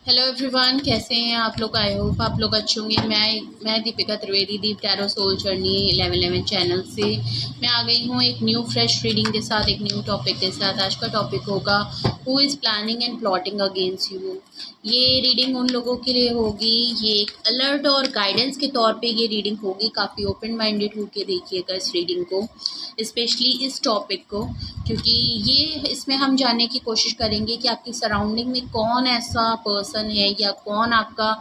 Hello everyone, कैसे हैं आप लोग। आई होप आप लोग अच्छे होंगे। मैं दीपिका त्रिवेदी, दीप टैरो सोल जर्नी 1111 चैनल से मैं आ गई हूँ एक न्यू फ्रेश रीडिंग के साथ, एक न्यू टॉपिक के साथ। आज का टॉपिक होगा who is planning and plotting against you. ये रीडिंग उन लोगों के लिए होगी, ये एक अलर्ट और गाइडेंस के तौर पे ये रीडिंग होगी। काफ़ी ओपन माइंडेड होके देखिएगा इस रीडिंग को, स्पेशली इस टॉपिक को, क्योंकि ये इसमें हम जानने की कोशिश करेंगे कि आपकी सराउंडिंग में कौन ऐसा पर्सन है या कौन आपका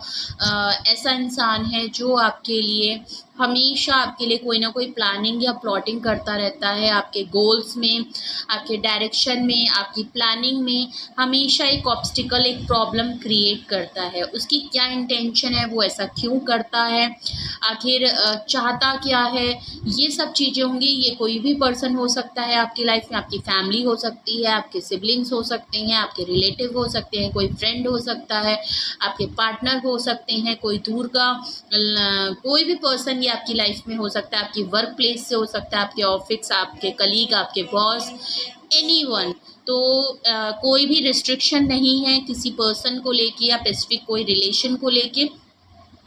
ऐसा इंसान है जो आपके लिए हमेशा आपके लिए कोई ना कोई प्लानिंग या प्लॉटिंग करता रहता है। आपके गोल्स में, आपके डायरेक्शन में, आपकी प्लानिंग में हमेशा एक ऑब्स्टिकल, एक प्रॉब्लम क्रिएट करता है। उसकी क्या इंटेंशन है, वो ऐसा क्यों करता है, आखिर चाहता क्या है, ये सब चीज़ें होंगी। ये कोई भी पर्सन हो सकता है आपकी लाइफ में, आपकी फैमिली हो सकती है, आपके सिबलिंग्स हो सकते हैं, आपके रिलेटिव हो सकते हैं, कोई फ्रेंड हो सकता है, आपके पार्टनर हो सकते हैं, कोई दूर का कोई भी पर्सन ये आपकी लाइफ में हो सकता है। आपकी वर्क प्लेस से हो सकता है, आपके ऑफिस, आपके कलीग, आपके बॉस, एनीवन। तो कोई भी रिस्ट्रिक्शन नहीं है किसी पर्सन को लेके या स्पेसिफिक कोई रिलेशन को लेके।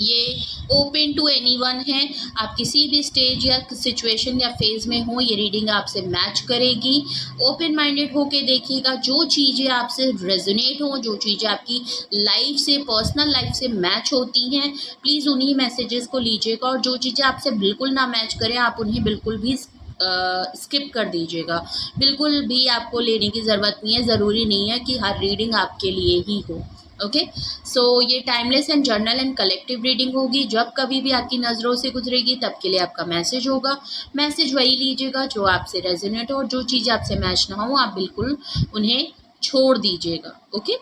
ये ओपन टू एनीवन है। आप किसी भी स्टेज या सिचुएशन या फेज़ में हो, ये रीडिंग आपसे मैच करेगी। ओपन माइंडेड होके देखिएगा। जो चीज़ें आपसे रेजोनेट हो, जो चीज़ें आपकी लाइफ से, पर्सनल लाइफ से मैच होती हैं, प्लीज़ उन्हीं मैसेजेस को लीजिएगा। और जो चीज़ें आपसे बिल्कुल ना मैच करें, आप उन्हें बिल्कुल भी स्किप कर दीजिएगा। बिल्कुल भी आपको लेने की ज़रूरत नहीं है। ज़रूरी नहीं है कि हर रीडिंग आपके लिए ही हो। ओके, सो ये timeless and journal and collective reading होगी। जब कभी भी आपकी नज़रों से गुजरेगी तब के लिए आपका मैसेज होगा। मैसेज वही लीजिएगा जो आपसे रेजोनेट हो, और जो चीज़ आपसे मैच ना हो आप बिल्कुल उन्हें छोड़ दीजिएगा। ओके,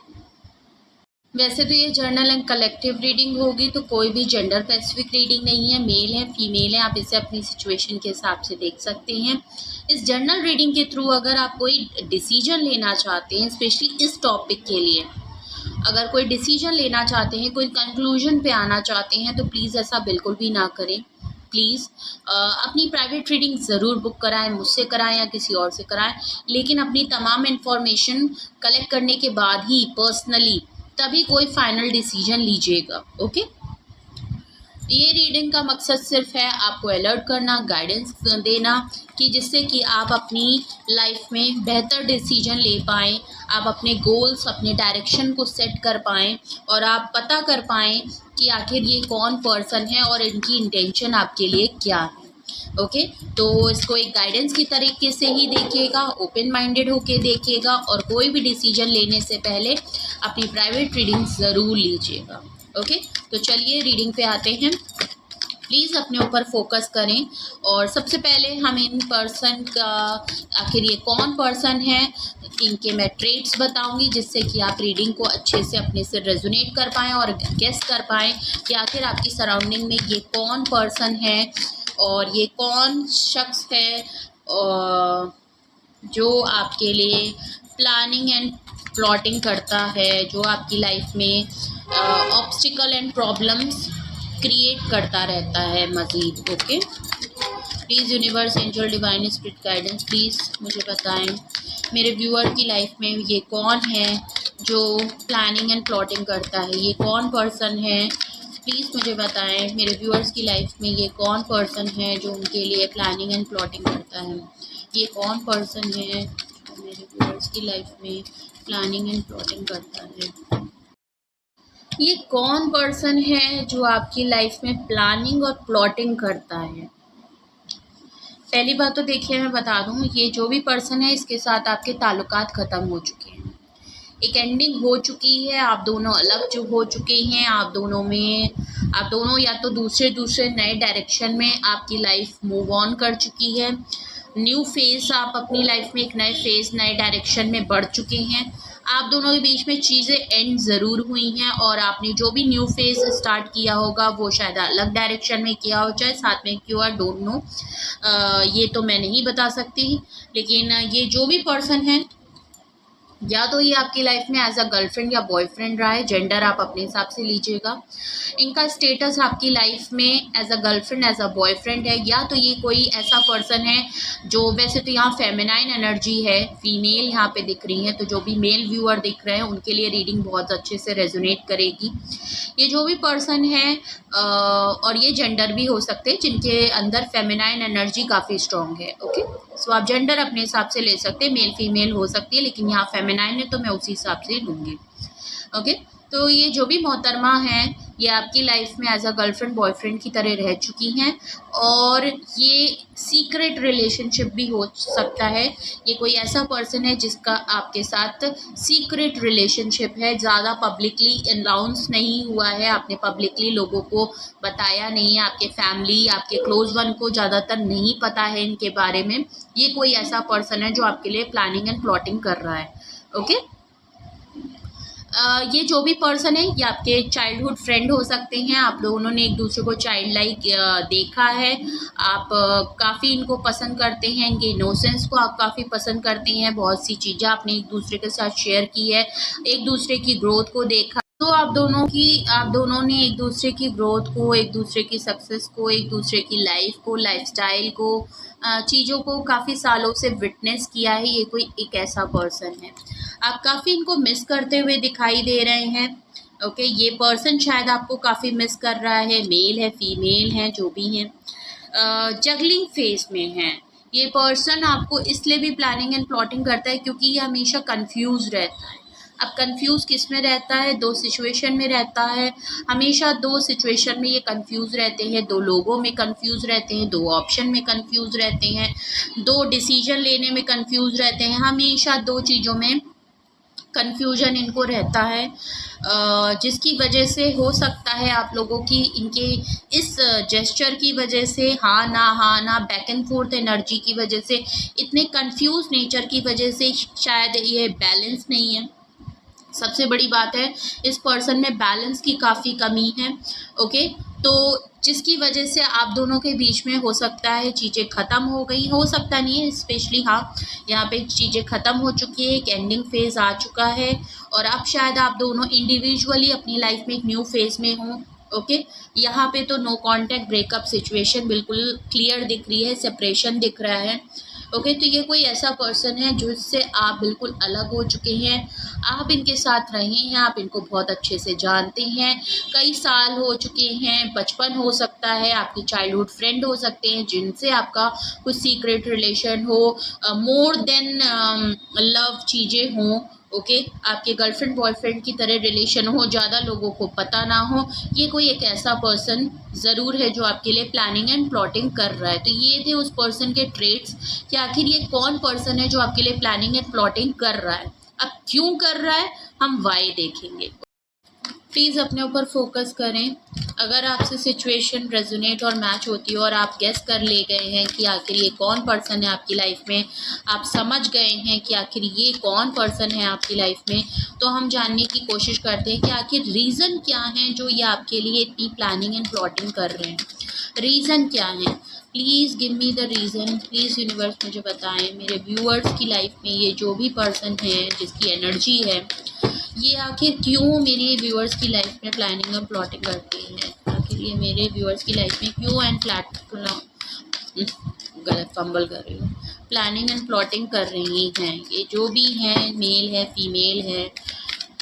वैसे तो ये जर्नल एंड कलेक्टिव रीडिंग होगी, तो कोई भी जेंडर स्पेसिफिक रीडिंग नहीं है। मेल है, फीमेल है, आप इसे अपनी सिचुएशन के हिसाब से देख सकते हैं। इस जर्नल रीडिंग के थ्रू अगर आप कोई डिसीजन लेना चाहते हैं, स्पेशली इस टॉपिक के लिए अगर कोई डिसीजन लेना चाहते हैं, कोई कंक्लूजन पे आना चाहते हैं, तो प्लीज़ ऐसा बिल्कुल भी ना करें। प्लीज़ अपनी प्राइवेट रीडिंग ज़रूर बुक कराएं, मुझसे कराएं या किसी और से कराएं, लेकिन अपनी तमाम इन्फॉर्मेशन कलेक्ट करने के बाद ही पर्सनली तभी कोई फाइनल डिसीजन लीजिएगा। ओके, ये रीडिंग का मकसद सिर्फ है आपको अलर्ट करना, गाइडेंस देना, कि जिससे कि आप अपनी लाइफ में बेहतर डिसीजन ले पाएँ, आप अपने गोल्स, अपने डायरेक्शन को सेट कर पाएँ, और आप पता कर पाएँ कि आखिर ये कौन पर्सन है और इनकी इंटेंशन आपके लिए क्या है। ओके, तो इसको एक गाइडेंस की तरीके से ही देखिएगा, ओपन माइंडेड होके देखिएगा, और कोई भी डिसीजन लेने से पहले अपनी प्राइवेट रीडिंग ज़रूर लीजिएगा। ओके, तो चलिए रीडिंग पे आते हैं। प्लीज़ अपने ऊपर फोकस करें, और सबसे पहले हम इन पर्सन का, आखिर ये कौन पर्सन है, इनके मैं ट्रेट्स बताऊंगी, जिससे कि आप रीडिंग को अच्छे से अपने से रेजोनेट कर पाएँ और गेस कर पाएँ कि आखिर आपकी सराउंडिंग में ये कौन पर्सन है और ये कौन शख्स है जो आपके लिए प्लानिंग एंड प्लॉटिंग करता है, जो आपकी लाइफ में ऑब्स्टिकल एंड प्रॉब्लम्स क्रिएट करता रहता है मज़ीद। Okay, please universe, angel, divine spirit guidance, please मुझे बताएं मेरे व्यूअर की लाइफ में ये कौन है जो प्लानिंग एंड प्लॉटिंग करता है। ये कौन पर्सन है, प्लीज़ मुझे बताएं मेरे व्यूअर्स की लाइफ में ये कौन पर्सन है जो उनके लिए प्लानिंग एंड प्लॉटिंग करता है। ये कौन पर्सन है जो मेरे व्यूअर्स की लाइफ में प्लानिंग एंड प्लॉटिंग करता है। ये कौन पर्सन है जो आपकी लाइफ में प्लानिंग और प्लॉटिंग करता है। पहली बात तो देखिए, मैं बता दूं, ये जो भी पर्सन है इसके साथ आपके ताल्लुकात ख़त्म हो चुके हैं, एक एंडिंग हो चुकी है। आप दोनों अलग जो हो चुके हैं, आप दोनों या तो दूसरे नए डायरेक्शन में आपकी लाइफ मूव ऑन कर चुकी है। न्यू फेज़, आप अपनी लाइफ में एक नए फेज़, नए डायरेक्शन में बढ़ चुके हैं। आप दोनों के बीच में चीज़ें एंड ज़रूर हुई हैं, और आपने जो भी न्यू फेज़ स्टार्ट किया होगा वो शायद अलग डायरेक्शन में किया हो, चाहे साथ में क्यों, आई डोंट नो, ये तो मैं नहीं बता सकती। लेकिन ये जो भी पर्सन है या तो ये आपकी लाइफ में एज अ गर्लफ्रेंड या बॉयफ्रेंड रहा है, जेंडर आप अपने हिसाब से लीजिएगा। इनका स्टेटस आपकी लाइफ में as a girlfriend as a boyfriend है, या तो ये कोई ऐसा पर्सन है जो, वैसे तो यहाँ फेमिनाइन एनर्जी है, फीमेल यहाँ पे दिख रही है, तो जो भी मेल व्यूअर दिख रहे हैं उनके लिए रीडिंग बहुत अच्छे से रेजोनेट करेगी। ये जो भी पर्सन है और ये जेंडर भी हो सकते हैं जिनके अंदर फेमिनाइन एनर्जी काफ़ी स्ट्रॉन्ग है। ओके, सो आप जेंडर अपने हिसाब से ले सकते हैं, मेल फीमेल हो सकती है, लेकिन यहाँ फेमिनाइन है तो मैं उसी हिसाब से लूँगी। ओके, तो ये जो भी मोहतरमा हैं ये आपकी लाइफ में एज अ गर्लफ्रेंड बॉयफ्रेंड की तरह रह चुकी हैं, और ये सीक्रेट रिलेशनशिप भी हो सकता है। ये कोई ऐसा पर्सन है जिसका आपके साथ सीक्रेट रिलेशनशिप है, ज़्यादा पब्लिकली अनाउंस नहीं हुआ है, आपने पब्लिकली लोगों को बताया नहीं है, आपके फैमिली आपके क्लोज वन को ज़्यादातर नहीं पता है इनके बारे में। ये कोई ऐसा पर्सन है जो आपके लिए प्लानिंग एंड प्लॉटिंग कर रहा है। ओके, ये जो भी पर्सन है ये आपके चाइल्डहुड फ्रेंड हो सकते हैं, आप दोनों ने एक दूसरे को चाइल्ड लाइक देखा है, आप काफ़ी इनको पसंद करते हैं, इनके इनोसेंस को आप काफ़ी पसंद करते हैं, बहुत सी चीज़ें आपने एक दूसरे के साथ शेयर की है, एक दूसरे की ग्रोथ को देखा। तो आप दोनों ने एक दूसरे की ग्रोथ को, एक दूसरे की सक्सेस को, एक दूसरे की लाइफ को, लाइफस्टाइल को, चीज़ों को काफ़ी सालों से विटनेस किया है। ये कोई एक ऐसा पर्सन है, आप काफ़ी इनको मिस करते हुए दिखाई दे रहे हैं। ओके, ये पर्सन शायद आपको काफ़ी मिस कर रहा है, मेल है फीमेल है जो भी हैं, जगलिंग फेज में है। ये पर्सन आपको इसलिए भी प्लानिंग एंड प्लॉटिंग करता है क्योंकि ये हमेशा कंफ्यूज रहता है। अब कंफ्यूज किस में रहता है? दो सिचुएशन में रहता है, हमेशा दो सिचुएशन में ये कंफ्यूज रहते हैं, दो लोगों में कंफ्यूज रहते हैं, दो ऑप्शन में कंफ्यूज रहते हैं, दो डिसीजन लेने में कंफ्यूज रहते हैं, हमेशा दो चीज़ों में कन्फ्यूजन इनको रहता है, जिसकी वजह से हो सकता है आप लोगों की इनके इस जेस्चर की वजह से, हाँ ना बैक एंड फोर्थ एनर्जी की वजह से, इतने कंफ्यूज नेचर की वजह से शायद ये बैलेंस नहीं है। सबसे बड़ी बात है इस पर्सन में बैलेंस की काफ़ी कमी है। ओके, तो जिसकी वजह से आप दोनों के बीच में हो सकता है चीज़ें ख़त्म हो गई, हो सकता नहीं है स्पेशली, हाँ यहाँ पे चीज़ें ख़त्म हो चुकी है, एक एंडिंग फेज़ आ चुका है, और अब शायद आप दोनों इंडिविजुअली अपनी लाइफ में एक न्यू फेज़ में हों। ओके, यहाँ पे तो नो कॉन्टैक्ट ब्रेकअप सिचुएशन बिल्कुल क्लियर दिख रही है, सेपरेशन दिख रहा है। ओके, तो ये कोई ऐसा पर्सन है जिससे आप बिल्कुल अलग हो चुके हैं, आप इनके साथ रहे हैं, आप इनको बहुत अच्छे से जानते हैं, कई साल हो चुके हैं, बचपन हो सकता है, आपके चाइल्डहुड फ्रेंड हो सकते हैं जिनसे आपका कुछ सीक्रेट रिलेशन हो, मोर देन लव चीज़ें हों। ओके, आपके गर्लफ्रेंड बॉयफ्रेंड की तरह रिलेशन हो, ज़्यादा लोगों को पता ना हो। ये कोई एक ऐसा पर्सन ज़रूर है जो आपके लिए प्लानिंग एंड प्लॉटिंग कर रहा है। तो ये थे उस पर्सन के ट्रेट्स कि आखिर ये कौन पर्सन है जो आपके लिए प्लानिंग एंड प्लॉटिंग कर रहा है। अब क्यों कर रहा है हम वाई देखेंगे। प्लीज़ अपने ऊपर फोकस करें। अगर आपसे सिचुएशन रेजोनेट और मैच होती है और आप गेस कर ले गए हैं कि आखिर ये कौन पर्सन है आपकी लाइफ में, आप समझ गए हैं कि आखिर ये कौन पर्सन है आपकी लाइफ में, तो हम जानने की कोशिश करते हैं कि आखिर रीज़न क्या है जो ये आपके लिए इतनी प्लानिंग एंड प्लॉटिंग कर रहे हैं। रीज़न क्या है? Please give me the reason. Please universe मुझे बताएं, मेरे व्यूअर्स की लाइफ में ये जो भी पर्सन है जिसकी एनर्जी है, ये आखिर क्यों मेरे व्यूअर्स की लाइफ में प्लानिंग और प्लॉटिंग करते हैं। आखिर ये मेरे व्यूअर्स की लाइफ में क्यों गलत फंबल कर रही हूँ, प्लानिंग एंड प्लॉटिंग कर रही हैं। ये जो भी हैं, मेल है फीमेल है,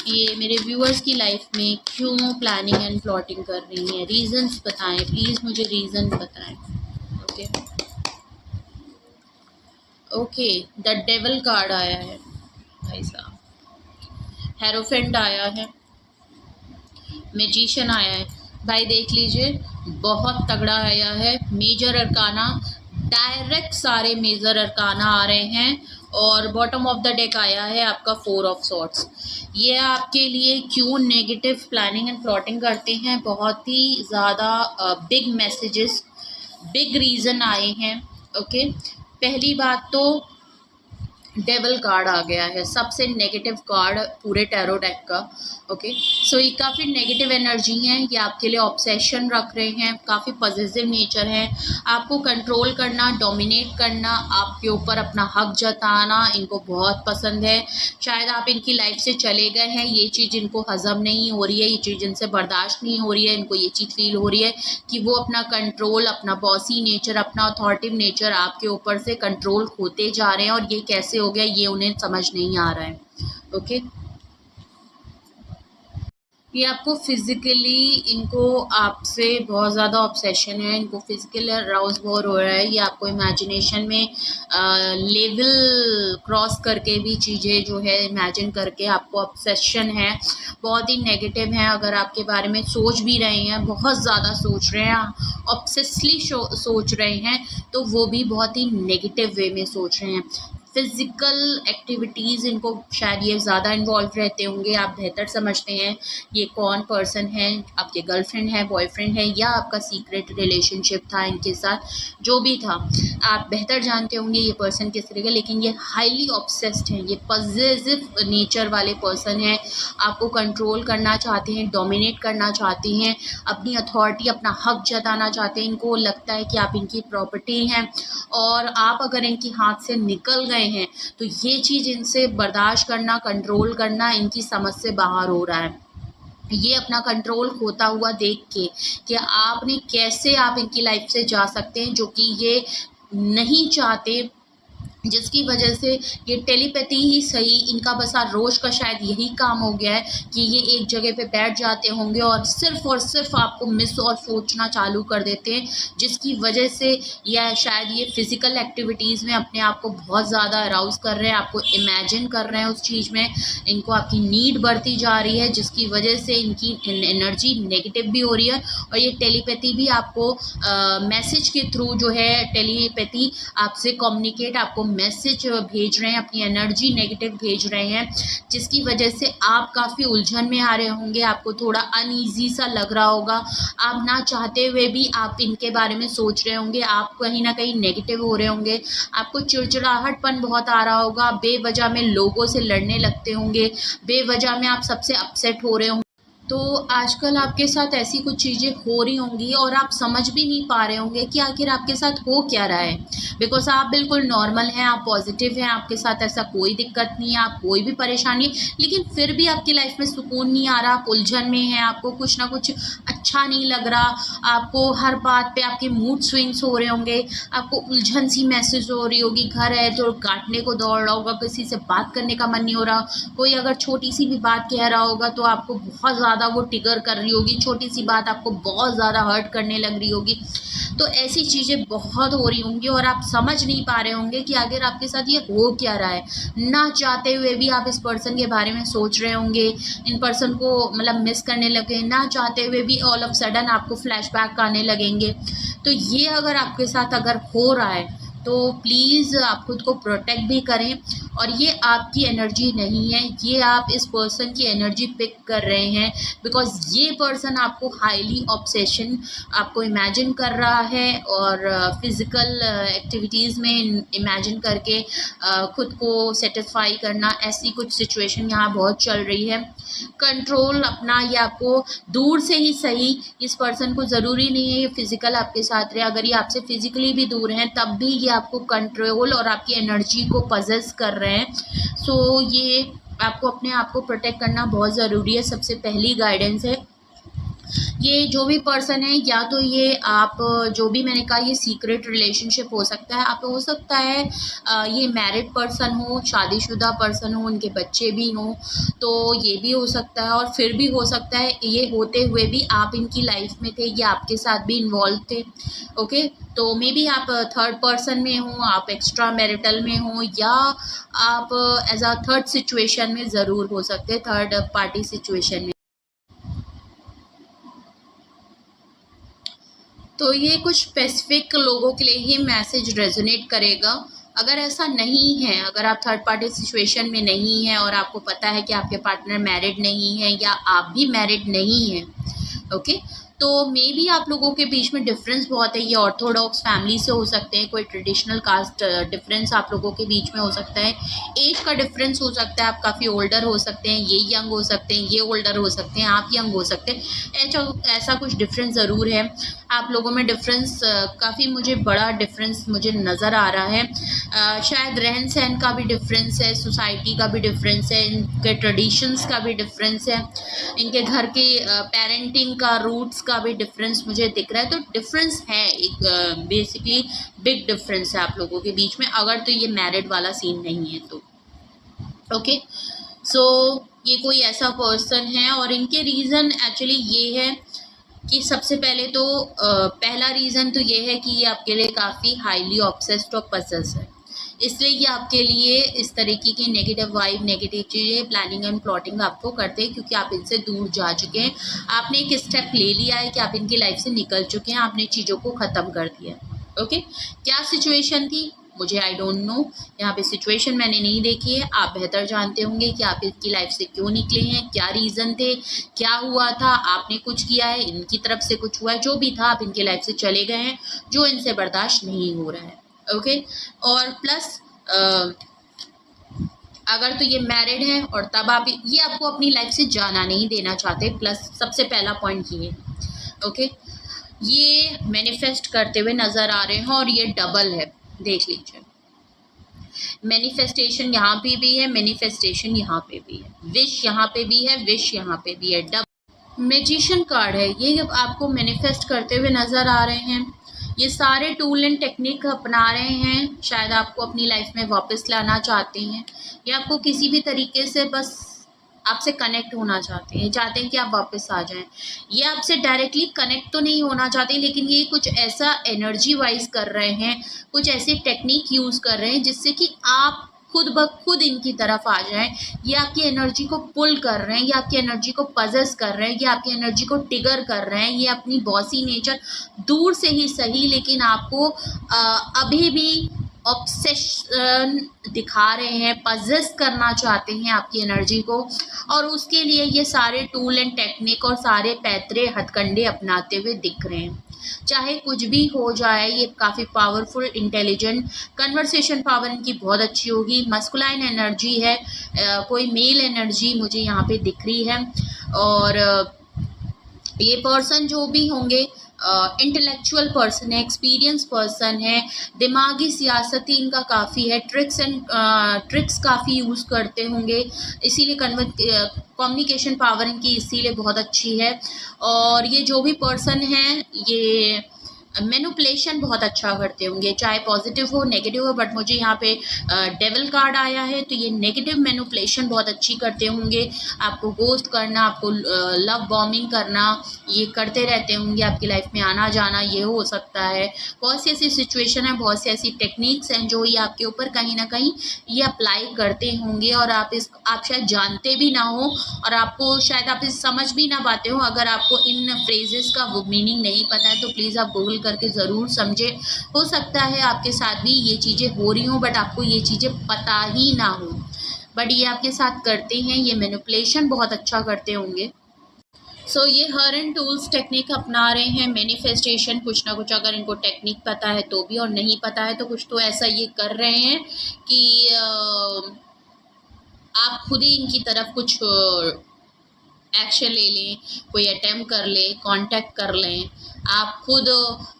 ये मेरे व्यूअर्स की लाइफ में क्यों प्लानिंग एंड प्लॉटिंग कर रही हैं। रीज़न्स बताएं प्लीज़, मुझे रीज़न बताएं। Okay okay, the devil card आया है भाई साहब, हेरोफेंट आया है, मैजिशियन आया है। भाई देख लीजिए, बहुत तगड़ा आया है। मेजर अरकाना, डायरेक्ट सारे मेजर अरकाना आ रहे हैं, और बॉटम ऑफ द डेक आया है आपका 4 ऑफ सॉर्ड्स। ये आपके लिए क्यों नेगेटिव प्लानिंग एंड प्लॉटिंग करते हैं, बहुत ही ज़्यादा बिग मैसेजेस, बिग रीज़न आए हैं। ओके, पहली बात तो डेविल कार्ड आ गया है, सबसे नेगेटिव कार्ड पूरे टैरो डेक का। ओके, सो ये काफ़ी नेगेटिव एनर्जी है, ये आपके लिए ऑब्सेशन रख रहे हैं, काफ़ी पॉजिटिव नेचर है, आपको कंट्रोल करना, डोमिनेट करना, आपके ऊपर अपना हक जताना इनको बहुत पसंद है। शायद आप इनकी लाइफ से चले गए हैं, ये चीज़ इनको हजम नहीं हो रही है, ये चीज़ इनसे बर्दाश्त नहीं हो रही है, इनको ये चीज़ फील हो रही है कि वो अपना कंट्रोल, अपना बॉसी नेचर, अपना अथॉरिटिव नेचर आपके ऊपर से कंट्रोल खोते जा रहे हैं, और ये कैसे हो गया ये उन्हें समझ नहीं आ रहा है। ओके, ये आपको फिज़िकली, इनको आपसे बहुत ज़्यादा ऑब्सेशन है, इनको फिज़िकल अराउज बहुत हो रहा है, ये आपको इमेजिनेशन में लेवल क्रॉस करके भी चीज़ें जो है इमेजिन करके आपको ऑब्सेशन है, बहुत ही नेगेटिव है। अगर आपके बारे में सोच भी रहे हैं, बहुत ज़्यादा सोच रहे हैं, ऑब्सेसली सोच रहे हैं, तो वो भी बहुत ही नेगेटिव वे में सोच रहे हैं। फिज़िकल एक्टिविटीज़ इनको शायद ये ज़्यादा इन्वॉल्व रहते होंगे, आप बेहतर समझते हैं ये कौन पर्सन है, आपके गर्लफ्रेंड है, बॉयफ्रेंड है, या आपका सीक्रेट रिलेशनशिप था इनके साथ, जो भी था आप बेहतर जानते होंगे ये पर्सन किस तरह का। लेकिन ये हाईली ऑब्सेस्ड हैं, ये पॉजिटिव नेचर वाले पर्सन हैं, आपको कंट्रोल करना चाहते हैं, डोमिनेट करना चाहते हैं, अपनी अथॉरिटी, अपना हक जताना चाहते हैं। इनको लगता है कि आप इनकी प्रॉपर्टी हैं, और आप अगर इनके हाथ से निकल गए हैं तो ये चीज़ इनसे बर्दाश्त करना, कंट्रोल करना इनकी समझ से बाहर हो रहा है। ये अपना कंट्रोल खोता हुआ देख के कि आपने कैसे आप इनकी लाइफ से जा सकते हैं, जो कि ये नहीं चाहते, जिसकी वजह से ये टेलीपैथी ही सही, इनका बस रोज़ का शायद यही काम हो गया है कि ये एक जगह पे बैठ जाते होंगे और सिर्फ आपको मिस और सोचना चालू कर देते हैं, जिसकी वजह से या शायद ये फिज़िकल एक्टिविटीज़ में अपने आप को बहुत ज़्यादा अराउज़ कर रहे हैं, आपको इमेजिन कर रहे हैं उस चीज़ में, इनको आपकी नीड बढ़ती जा रही है, जिसकी वजह से इनकी एनर्जी नेगेटिव भी हो रही है। और ये टेलीपैथी भी आपको मैसेज के थ्रू जो है, टेलीपैथी आपसे कम्युनिकेट, आपको मैसेज भेज रहे हैं, अपनी एनर्जी नेगेटिव भेज रहे हैं, जिसकी वजह से आप काफ़ी उलझन में आ रहे होंगे, आपको थोड़ा अनईजी सा लग रहा होगा, आप ना चाहते हुए भी आप इनके बारे में सोच रहे होंगे, आप कहीं ना कहीं नेगेटिव हो रहे होंगे, आपको चिड़चिड़ाहटपन बहुत आ रहा होगा, बेवजह में लोगों से लड़ने लगते होंगे, बेवजह में आप सबसे अपसेट हो रहे होंगे। तो आजकल आपके साथ ऐसी कुछ चीज़ें हो रही होंगी और आप समझ भी नहीं पा रहे होंगे कि आखिर आपके साथ हो क्या रहा है, बिकॉज आप बिल्कुल नॉर्मल हैं, आप पॉजिटिव हैं, आपके साथ ऐसा कोई दिक्कत नहीं है, आप कोई भी परेशानी, लेकिन फिर भी आपकी लाइफ में सुकून नहीं आ रहा, आप उलझन में हैं, आपको कुछ ना कुछ अच्छा नहीं लग रहा, आपको हर बात पे आपके मूड स्विंग्स हो रहे होंगे, आपको उलझन सी महसूस हो रही होगी, घर है तो काटने को दौड़ रहा होगा, किसी से बात करने का मन नहीं हो रहा, कोई अगर छोटी सी भी बात कह रहा होगा तो आपको बहुत ज़्यादा वो ट्रिगर कर रही होगी, छोटी सी बात आपको बहुत ज़्यादा हर्ट करने लग रही होगी। तो ऐसी चीज़ें बहुत हो रही होंगी और आप समझ नहीं पा रहे होंगे कि आखिर आपके साथ ये हो क्या रहा है। ना चाहते हुए भी आप इस पर्सन के बारे में सोच रहे होंगे, इन पर्सन को मतलब मिस करने लगे, ना चाहते हुए भी ऑल ऑफ सडन आपको फ्लैशबैक आने लगेंगे। तो ये अगर आपके साथ अगर हो रहा है तो प्लीज़ आप खुद को प्रोटेक्ट भी करें, और ये आपकी एनर्जी नहीं है, ये आप इस पर्सन की एनर्जी पिक कर रहे हैं, बिकॉज ये पर्सन आपको हाईली ऑब्सेशन आपको इमेजिन कर रहा है, और फिज़िकल एक्टिविटीज़ में इमेजिन करके खुद को सेटिस्फाई करना, ऐसी कुछ सिचुएशन यहाँ बहुत चल रही है। कंट्रोल अपना ये आपको दूर से ही सही, इस पर्सन को ज़रूरी नहीं है ये फिज़िकल आपके साथ रहे, अगर ये आपसे फिज़िकली भी दूर हैं तब भी ये आपको कंट्रोल और आपकी एनर्जी को पजेस कर रहे हैं। सो ये आपको अपने आप को प्रोटेक्ट करना बहुत ज़रूरी है, सबसे पहली गाइडेंस है। ये जो भी पर्सन है, या तो ये आप जो भी मैंने कहा ये सीक्रेट रिलेशनशिप हो सकता है, आप हो सकता है ये मैरिड पर्सन हो, शादीशुदा पर्सन हो, उनके बच्चे भी हों, तो ये भी हो सकता है। और फिर भी हो सकता है ये होते हुए भी आप इनकी लाइफ में थे, ये आपके साथ भी इन्वॉल्व थे। ओके, तो मे बी आप थर्ड पर्सन में हो, आप एक्स्ट्रा मैरिटल में हो, या आप एज अ थर्ड सिचुएशन में ज़रूर हो सकते, थर्ड पार्टी सिचुएशन में। तो ये कुछ स्पेसिफिक लोगों के लिए ही मैसेज रेजोनेट करेगा। अगर ऐसा नहीं है, अगर आप थर्ड पार्टी सिचुएशन में नहीं हैं और आपको पता है कि आपके पार्टनर मैरिड नहीं है या आप भी मैरिड नहीं हैं, ओके, तो मे बी आप लोगों के बीच में डिफरेंस बहुत है। ये ऑर्थोडॉक्स फैमिली से हो सकते हैं, कोई ट्रेडिशनल कास्ट डिफरेंस आप लोगों के बीच में हो सकता है, एज का डिफरेंस हो सकता है, आप काफ़ी ओल्डर हो सकते हैं, ये यंग हो सकते हैं, ये ओल्डर हो सकते हैं, आप यंग हो सकते हैं, ऐसा कुछ डिफरेंस ज़रूर है आप लोगों में। डिफरेंस काफ़ी मुझे बड़ा डिफरेंस मुझे नज़र आ रहा है। शायद रहन सहन का भी डिफरेंस है, सोसाइटी का भी डिफरेंस है, इनके ट्रेडिशंस का भी डिफरेंस है, इनके घर के पेरेंटिंग का रूट्स का भी डिफरेंस मुझे दिख रहा है। तो डिफरेंस है एक बेसिकली बिग डिफरेंस है आप लोगों के बीच में, अगर तो ये मैरिड वाला सीन नहीं है तो। ओके, सो ये कोई ऐसा पर्सन है और इनके रीज़न एक्चुअली ये है कि सबसे पहले तो पहला रीज़न तो ये है कि ये आपके लिए काफ़ी हाईली ऑब्सेस्ड और पसेस है, इसलिए ये आपके लिए इस तरीके की नेगेटिव वाइब, नेगेटिव चीज़ें, प्लानिंग एंड प्लॉटिंग आपको करते हैं, क्योंकि आप इनसे दूर जा चुके हैं। आपने एक स्टेप ले लिया है कि आप इनकी लाइफ से निकल चुके हैं, आपने चीज़ों को ख़त्म कर दिया। ओके, क्या सिचुएशन थी मुझे आई डोंट नो, यहाँ पे सिचुएशन मैंने नहीं देखी है, आप बेहतर जानते होंगे कि आप इनकी लाइफ से क्यों निकले हैं, क्या रीज़न थे, क्या हुआ था, आपने कुछ किया है, इनकी तरफ से कुछ हुआ है, जो भी था आप इनकी लाइफ से चले गए हैं, जो इनसे बर्दाश्त नहीं हो रहा है। ओके, और प्लस अगर तो ये मैरिड है और तब आप ये आपको अपनी लाइफ से जाना नहीं देना चाहते, प्लस सबसे पहला पॉइंट ये है। ओके, ये मैनिफेस्ट करते हुए नज़र आ रहे हैं और ये डबल है, देख लीजिए, मैनिफेस्टेशन यहाँ पे भी है, मैनिफेस्टेशन यहाँ पे भी है, विश यहाँ पे भी है, विश यहाँ पे भी है, डबल मैजिशियन कार्ड है। ये जब आपको मैनिफेस्ट करते हुए नज़र आ रहे हैं, ये सारे टूल एंड टेक्निक अपना रहे हैं, शायद आपको अपनी लाइफ में वापस लाना चाहते हैं, या आपको किसी भी तरीके से बस आपसे कनेक्ट होना चाहते हैं कि आप वापस आ जाएं। ये आपसे डायरेक्टली कनेक्ट तो नहीं होना चाहते, लेकिन ये कुछ ऐसा एनर्जी वाइज कर रहे हैं, कुछ ऐसे टेक्निक यूज़ कर रहे हैं जिससे कि आप खुद ब खुद इनकी तरफ आ जाएं। ये आपकी एनर्जी को पुल कर रहे हैं, ये आपकी एनर्जी को पजेस कर रहे हैं, ये आपकी एनर्जी को ट्रिगर कर रहे हैं, ये अपनी बॉसी नेचर दूर से ही सही लेकिन आपको अभी भी ऑब्सेशन दिखा रहे हैं, पजेस करना चाहते हैं आपकी एनर्जी को, और उसके लिए ये सारे टूल एंड टेक्निक और सारे पैतरे हथकंडे अपनाते हुए दिख रहे हैं। चाहे कुछ भी हो जाए, ये काफ़ी पावरफुल, इंटेलिजेंट, कन्वर्सेशन पावर इनकी बहुत अच्छी होगी, मस्कुलाइन एनर्जी है, कोई मेल एनर्जी मुझे यहाँ पे दिख रही है। और ये पर्सन जो भी होंगे इंटेलेक्चुअल पर्सन है, एक्सपीरियंस पर्सन है, दिमागी सियासती इनका काफ़ी है, ट्रिक्स काफ़ी यूज़ करते होंगे, इसीलिए कम्युनिकेशन पावर इनकी इसीलिए बहुत अच्छी है। और ये जो भी पर्सन है ये मैनिपुलेशन बहुत अच्छा करते होंगे, चाहे पॉजिटिव हो नेगेटिव हो, बट मुझे यहाँ पे डेविल कार्ड आया है, तो ये नेगेटिव मैनिपुलेशन बहुत अच्छी करते होंगे, आपको गोस्ट करना, आपको लव बॉम्बिंग करना, ये करते रहते होंगे, आपकी लाइफ में आना जाना ये हो सकता है। बहुत सी ऐसी सिचुएशन है, बहुत सी ऐसी टेक्निक्स हैं जो ये आपके ऊपर कहीं ना कहीं ये अप्लाई करते होंगे, और आप शायद जानते भी ना हो, और आपको शायद आप इसे समझ भी ना पाते हो। अगर आपको इन फ्रेजेस का वो मीनिंग नहीं पता है तो प्लीज़ आप गूगल करके ज़रूर समझे, हो सकता है आपके साथ भी ये चीज़ें हो रही हों बट आपको ये चीज़ें पता ही ना हो, बट ये आपके साथ करते हैं, ये मैनिपुलेशन बहुत अच्छा करते होंगे। सो ये हर एंड टूल्स टेक्निक अपना रहे हैं, मैनिफेस्टेशन कुछ ना कुछ, अगर इनको टेक्निक पता है तो भी, और नहीं पता है तो कुछ तो ऐसा ये कर रहे हैं कि आप खुद ही इनकी तरफ कुछ एक्शन ले लें, कोई अटैम्प्ट कर लें, कांटेक्ट कर लें, आप खुद,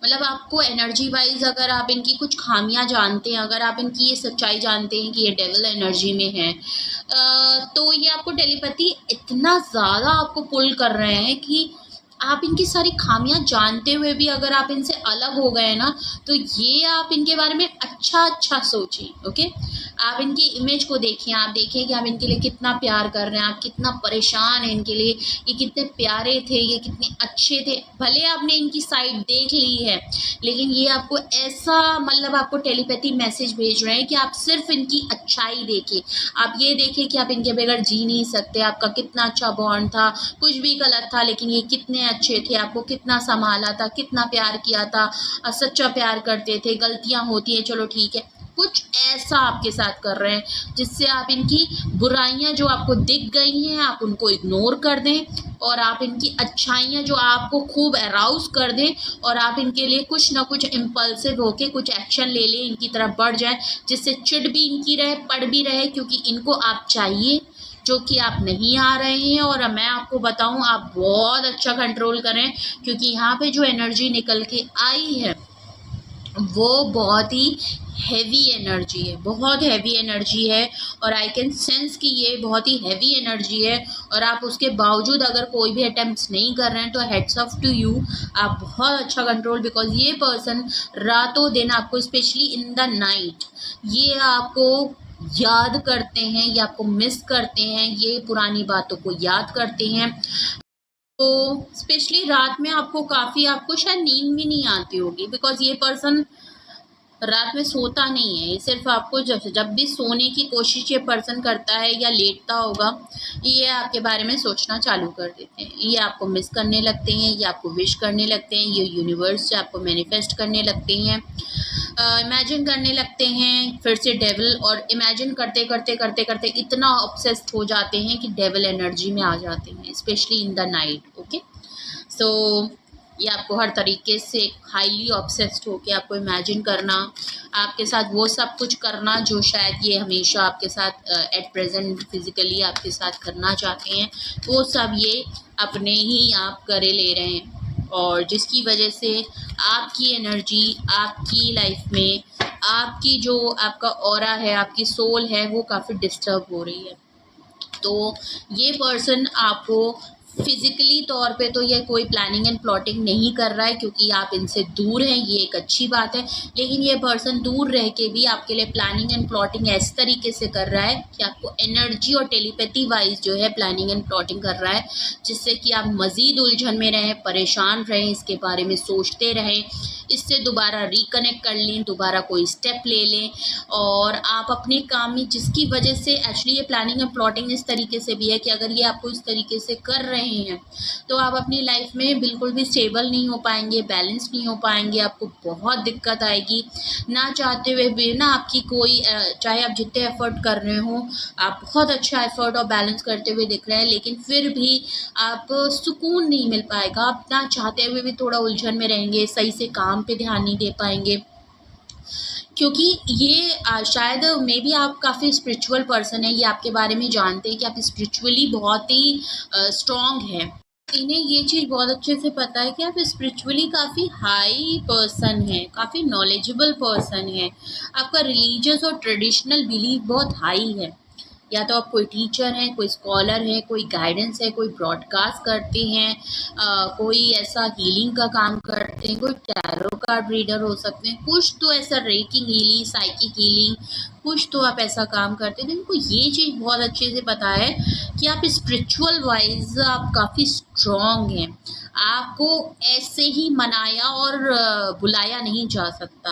मतलब आपको एनर्जी वाइज अगर आप इनकी कुछ खामियां जानते हैं, अगर आप इनकी ये सच्चाई जानते हैं कि ये डेविल एनर्जी में है, तो ये आपको टेलीपैथी इतना ज़्यादा आपको पुल कर रहे हैं कि आप इनकी सारी खामियां जानते हुए भी अगर आप इनसे अलग हो गए ना, तो ये आप इनके बारे में अच्छा सोचें। ओके, आप इनकी इमेज को देखिए, आप देखिए कि आप इनके लिए कितना प्यार कर रहे हैं, आप कितना परेशान हैं इनके लिए, ये कितने प्यारे थे, ये कितने अच्छे थे। भले आपने इनकी साइड देख ली है, लेकिन ये आपको ऐसा, मतलब आपको टेलीपैथी मैसेज भेज रहे हैं कि आप सिर्फ इनकी अच्छाई देखिए, आप ये देखिए कि आप इनके बगैर जी नहीं सकते, आपका कितना अच्छा बॉन्ड था, कुछ भी गलत था लेकिन ये कितने अच्छे थे, आपको कितना संभाला था, कितना प्यार किया था, सच्चा प्यार करते थे, गलतियां होती हैं चलो ठीक है, कुछ ऐसा आपके साथ कर रहे हैं जिससे आप इनकी बुराइयां जो आपको दिख गई हैं आप उनको इग्नोर कर दें और आप इनकी अच्छाइयां जो आपको खूब अराउज कर दें और आप इनके लिए कुछ ना कुछ इम्पल्सिव होके कुछ एक्शन ले लें, इनकी तरफ बढ़ जाए, जिससे चिढ़ भी इनकी रहे, पड़ भी रहे, क्योंकि इनको आप चाहिए जो कि आप नहीं आ रहे हैं। और मैं आपको बताऊं, आप बहुत अच्छा कंट्रोल करें, क्योंकि यहाँ पे जो एनर्जी निकल के आई है वो बहुत ही हैवी एनर्जी है, बहुत हैवी एनर्जी है। और आई कैन सेंस कि ये बहुत ही हैवी एनर्जी है और आप उसके बावजूद अगर कोई भी अटेम्प्ट्स नहीं कर रहे हैं तो हेड्स ऑफ टू यू, आप बहुत अच्छा कंट्रोल, बिकॉज ये पर्सन रातों दिन आपको, स्पेशली इन द नाइट, ये आपको याद करते हैं, ये आपको मिस करते हैं, ये पुरानी बातों को याद करते हैं। तो स्पेशली रात में आपको शायद नींद भी नहीं आती होगी, बिकॉज ये पर्सन रात में सोता नहीं है। ये सिर्फ आपको जब भी सोने की कोशिश ये पर्सन करता है या लेटता होगा, ये आपके बारे में सोचना चालू कर देते हैं, ये आपको मिस करने लगते हैं, ये आपको विश करने लगते हैं, ये यूनिवर्स से आपको मैनिफेस्ट करने लगते हैं, इमेजिन करने लगते हैं फिर से डेविल। और इमेजिन करते करते करते करते इतना ऑब्सेस्ड हो जाते हैं कि डेविल एनर्जी में आ जाते हैं, specially in the night. Okay, so ये आपको हर तरीके से हाईली ऑब्सेस्ड होके आपको इमेजिन करना, आपके साथ वो सब कुछ करना जो शायद ये हमेशा आपके साथ एट प्रेजेंट फिजिकली आपके साथ करना चाहते हैं, वो सब ये अपने ही आप करे ले रहे हैं। और जिसकी वजह से आपकी एनर्जी आपकी लाइफ में, आपकी जो आपका ऑरा है, आपकी सोल है, वो काफ़ी डिस्टर्ब हो रही है। तो ये पर्सन आपको फिजिकली तौर पे तो ये कोई प्लानिंग एंड प्लॉटिंग नहीं कर रहा है, क्योंकि आप इनसे दूर हैं, ये एक अच्छी बात है। लेकिन ये पर्सन दूर रह के भी आपके लिए प्लानिंग एंड प्लॉटिंग इस तरीके से कर रहा है कि आपको एनर्जी और टेलीपैथी वाइज जो है प्लानिंग एंड प्लॉटिंग कर रहा है, जिससे कि आप मज़ीद उलझन में रहें, परेशान रहें, इसके बारे में सोचते रहें, इससे दोबारा रिकनेक्ट कर लें, दोबारा कोई स्टेप ले लें और आप अपने काम में, जिसकी वजह से एक्चुअली ये प्लानिंग एंड प्लॉटिंग इस तरीके से भी है कि अगर ये आपको इस तरीके से कर रहे हैं तो आप अपनी लाइफ में बिल्कुल भी स्टेबल नहीं हो पाएंगे, बैलेंस नहीं हो पाएंगे, आपको बहुत दिक्कत आएगी। ना चाहते हुए भी ना आपकी कोई, चाहे आप जितने एफर्ट कर रहे हो, आप बहुत अच्छा एफर्ट और बैलेंस करते हुए दिख रहे हैं, लेकिन फिर भी आप सुकून नहीं मिल पाएगा। आप ना चाहते हुए भी थोड़ा उलझन में रहेंगे, सही से काम पे ध्यान नहीं दे पाएंगे, क्योंकि ये शायद मे बी आप काफ़ी स्पिरिचुअल पर्सन है, ये आपके बारे में जानते हैं कि आप स्पिरिचुअली बहुत ही स्ट्रॉन्ग हैं। इन्हें ये चीज़ बहुत अच्छे से पता है कि आप स्पिरिचुअली काफ़ी हाई पर्सन हैं, काफ़ी नॉलेजेबल पर्सन है, आपका रिलीजियस और ट्रेडिशनल बिलीफ बहुत हाई है। या तो आप कोई टीचर हैं, कोई स्कॉलर है, कोई गाइडेंस है, कोई ब्रॉडकास्ट करते हैं, कोई ऐसा हीलिंग का काम करते हैं, कोई टैरो कार्ड रीडर हो सकते हैं, कुछ तो ऐसा रेकिंग हीलिंग, साइकिक हीलिंग, कुछ तो आप ऐसा काम करते हैं। इनको ये चीज़ बहुत अच्छे से पता है कि आप स्पिरिचुअल वाइज आप काफ़ी स्ट्रॉन्ग हैं, आपको ऐसे ही मनाया और बुलाया नहीं जा सकता।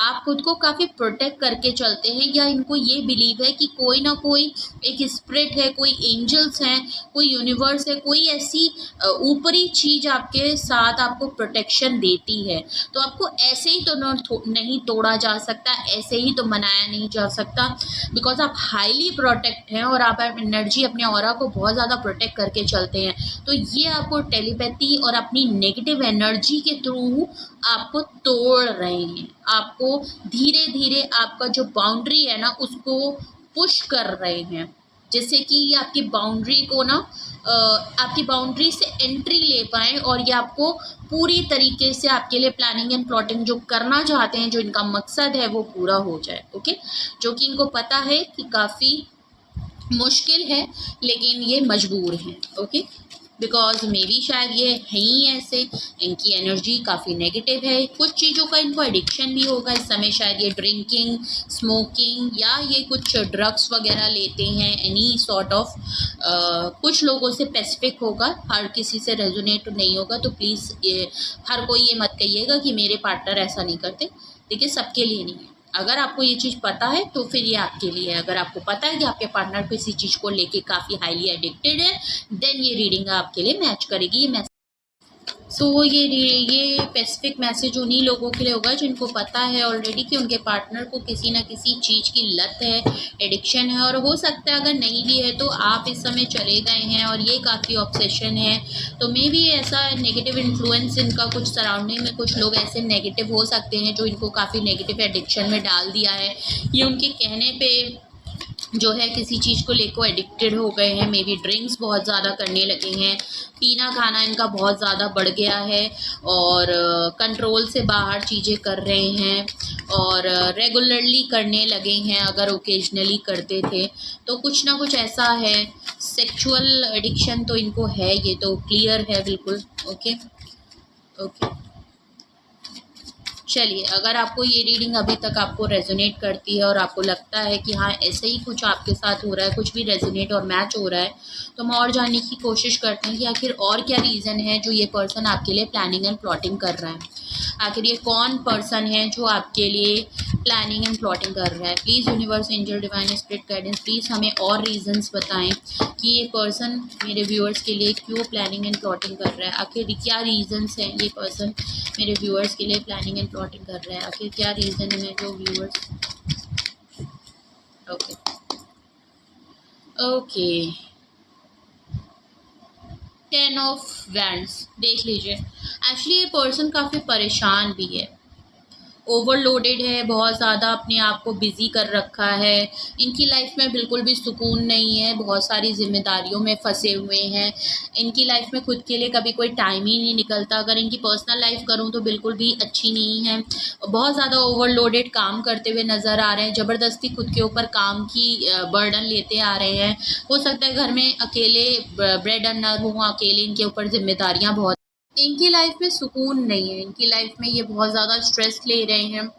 आप खुद को काफ़ी प्रोटेक्ट करके चलते हैं, या इनको ये बिलीव है कि कोई ना कोई एक स्पिरिट है, कोई एंजल्स हैं, कोई यूनिवर्स है, कोई ऐसी ऊपरी चीज़ आपके साथ आपको प्रोटेक्शन देती है। तो आपको ऐसे ही तो नहीं तोड़ा जा सकता, ऐसे ही तो मनाया नहीं जा सकता, बिकॉज आप हाईली प्रोटेक्ट हैं और आप एनर्जी, अपने ऑरा को बहुत ज़्यादा प्रोटेक्ट करके चलते हैं। तो ये आपको टेलीपैथी और अपनी नेगेटिव एनर्जी के थ्रू आपको तोड़ रहे हैं, आपको धीरे धीरे आपका जो बाउंड्री है ना उसको पुश कर रहे हैं, जैसे कि ये आपकी बाउंड्री को ना आपकी बाउंड्री से एंट्री ले पाएँ और ये आपको पूरी तरीके से आपके लिए प्लानिंग एंड प्लॉटिंग जो करना चाहते हैं, जो इनका मकसद है वो पूरा हो जाए। ओके, जो कि इनको पता है कि काफ़ी मुश्किल है लेकिन ये मजबूर हैं। ओके, बिकॉज मे बी शायद ये है ही ऐसे, इनकी एनर्जी काफ़ी नेगेटिव है, कुछ चीज़ों का इनको एडिक्शन भी होगा इस समय, शायद ये ड्रिंकिंग, स्मोकिंग या ये कुछ ड्रग्स वगैरह लेते हैं, एनी सॉर्ट ऑफ, कुछ लोगों से स्पेसिफिक होगा, हर किसी से रेजोनेट नहीं होगा। तो प्लीज़ हर कोई ये मत कहिएगा कि मेरे पार्टनर ऐसा नहीं करते, देखिए सबके लिए नहीं है। अगर आपको ये चीज़ पता है तो फिर ये आपके लिए है, अगर आपको पता है कि आपके पार्टनर किसी चीज़ को लेके काफ़ी हाईली एडिक्टेड है, देन ये रीडिंग आपके लिए मैच करेगी। ये ये स्पेसिफिक मैसेज उन्हीं लोगों के लिए होगा जिनको पता है ऑलरेडी कि उनके पार्टनर को किसी ना किसी चीज़ की लत है, एडिक्शन है, और हो सकता है अगर नहीं भी है तो आप इस समय चले गए हैं और ये काफ़ी ऑब्सेशन है। तो मे बी ऐसा नेगेटिव इन्फ्लुएंस इनका कुछ सराउंडिंग में कुछ लोग ऐसे नेगेटिव हो सकते हैं जो इनको काफ़ी नेगेटिव एडिक्शन में डाल दिया है। ये उनके कहने पे जो है किसी चीज़ को लेकर एडिक्टेड हो गए हैं, मे बी ड्रिंक्स बहुत ज़्यादा करने लगे हैं, पीना खाना इनका बहुत ज़्यादा बढ़ गया है और कंट्रोल से बाहर चीज़ें कर रहे हैं और रेगुलरली करने लगे हैं, अगर ओकेजनली करते थे तो कुछ ना कुछ ऐसा है। सेक्सुअल एडिक्शन तो इनको है, ये तो क्लियर है बिल्कुल। ओके ओके, चलिए, अगर आपको ये रीडिंग अभी तक आपको रेजोनेट करती है और आपको लगता है कि हाँ ऐसे ही कुछ आपके साथ हो रहा है, कुछ भी रेजोनेट और मैच हो रहा है, तो हम और जानने की कोशिश करते हैं कि आखिर और क्या रीज़न है जो ये पर्सन आपके लिए प्लानिंग एंड प्लॉटिंग कर रहा है। आखिर ये कौन पर्सन है जो आपके लिए प्लानिंग एंड प्लॉटिंग कर रहा है। Please universe, angel, divine spirit guidance, please हमें और रीजंस बताएं कि ये पर्सन मेरे व्यूअर्स के लिए क्यों प्लानिंग एंड प्लॉटिंग कर रहा है। आखिर क्या रीजंस हैं ये पर्सन मेरे व्यूअर्स के लिए प्लानिंग एंड प्लॉटिंग कर रहा है। आखिर क्या रीज़न है जो viewers. Okay okay, 10 of wands देख लीजिए। एक्चुअली ये पर्सन काफ़ी परेशान भी है, ओवरलोडेड है, बहुत ज़्यादा अपने आप को बिज़ी कर रखा है। इनकी लाइफ में बिल्कुल भी सुकून नहीं है, बहुत सारी जिम्मेदारियों में फंसे हुए हैं। इनकी लाइफ में खुद के लिए कभी कोई टाइम ही नहीं निकलता। अगर इनकी पर्सनल लाइफ करूं तो बिल्कुल भी अच्छी नहीं है। बहुत ज़्यादा ओवरलोडेड काम करते हुए नज़र आ रहे हैं, ज़बरदस्ती खुद के ऊपर काम की बर्डन लेते आ रहे हैं। हो सकता है घर में अकेले ब्रेड अर्नर हों, अकेले इनके ऊपर जिम्मेदारियाँ बहुत। इनकी लाइफ में सुकून नहीं है, इनकी लाइफ में ये बहुत ज़्यादा स्ट्रेस ले रहे हैं,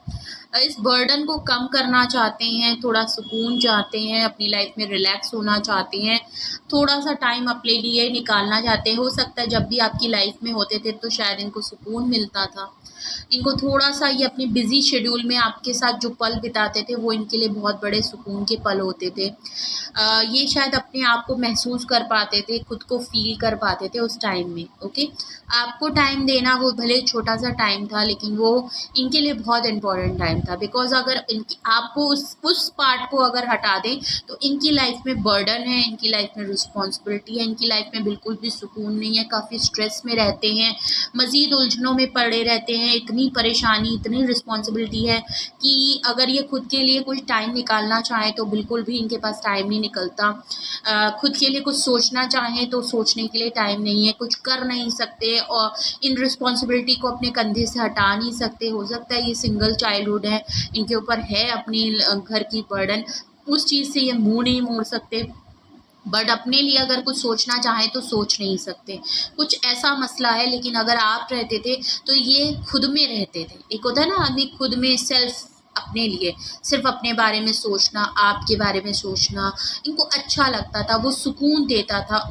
इस बर्डन को कम करना चाहते हैं, थोड़ा सुकून चाहते हैं, अपनी लाइफ में रिलैक्स होना चाहते हैं, थोड़ा सा टाइम अपने लिए निकालना चाहते हैं। हो सकता है जब भी आपकी लाइफ में होते थे तो शायद इनको सुकून मिलता था। इनको थोड़ा सा ये अपने बिजी शेड्यूल में आपके साथ जो पल बिताते थे वो इनके लिए बहुत बड़े सुकून के पल होते थे। ये शायद अपने आप को महसूस कर पाते थे, खुद को फील कर पाते थे उस टाइम में। ओके, आपको टाइम देना वो भले छोटा सा टाइम था लेकिन वो इनके लिए बहुत इंपॉर्टेंट टाइम था। बिकॉज अगर इनकी आपको उस पार्ट को अगर हटा दें तो इनकी लाइफ में बर्डन है, इनकी लाइफ में रिस्पॉन्सिबिलिटी है, इनकी लाइफ में बिल्कुल भी सुकून नहीं है, काफ़ी स्ट्रेस में रहते हैं, मज़ीद उलझनों में पड़े रहते हैं। इतनी परेशानी, इतनी रिस्पॉन्सिबिलिटी है कि अगर ये खुद के लिए कुछ टाइम निकालना चाहें तो बिल्कुल भी इनके पास टाइम नहीं निकलता। खुद के लिए कुछ सोचना चाहें तो सोचने के लिए टाइम नहीं है, कुछ कर नहीं सकते और इन रिस्पॉन्सिबिलिटी को अपने कंधे से हटा नहीं सकते। हो सकता है ये सिंगल चाइल्डहुड है, इनके ऊपर है अपनी घर की बर्डन, उस चीज़ से ये मुंह नहीं मोड़ सकते, बट अपने लिए अगर कुछ सोचना चाहें तो सोच नहीं सकते। कुछ ऐसा मसला है। लेकिन अगर आप रहते थे तो ये खुद में रहते थे। एक होता है ना आदमी खुद में, सेल्फ, अपने लिए सिर्फ अपने बारे में सोचना, आपके बारे में सोचना इनको अच्छा लगता था, वो सुकून देता था।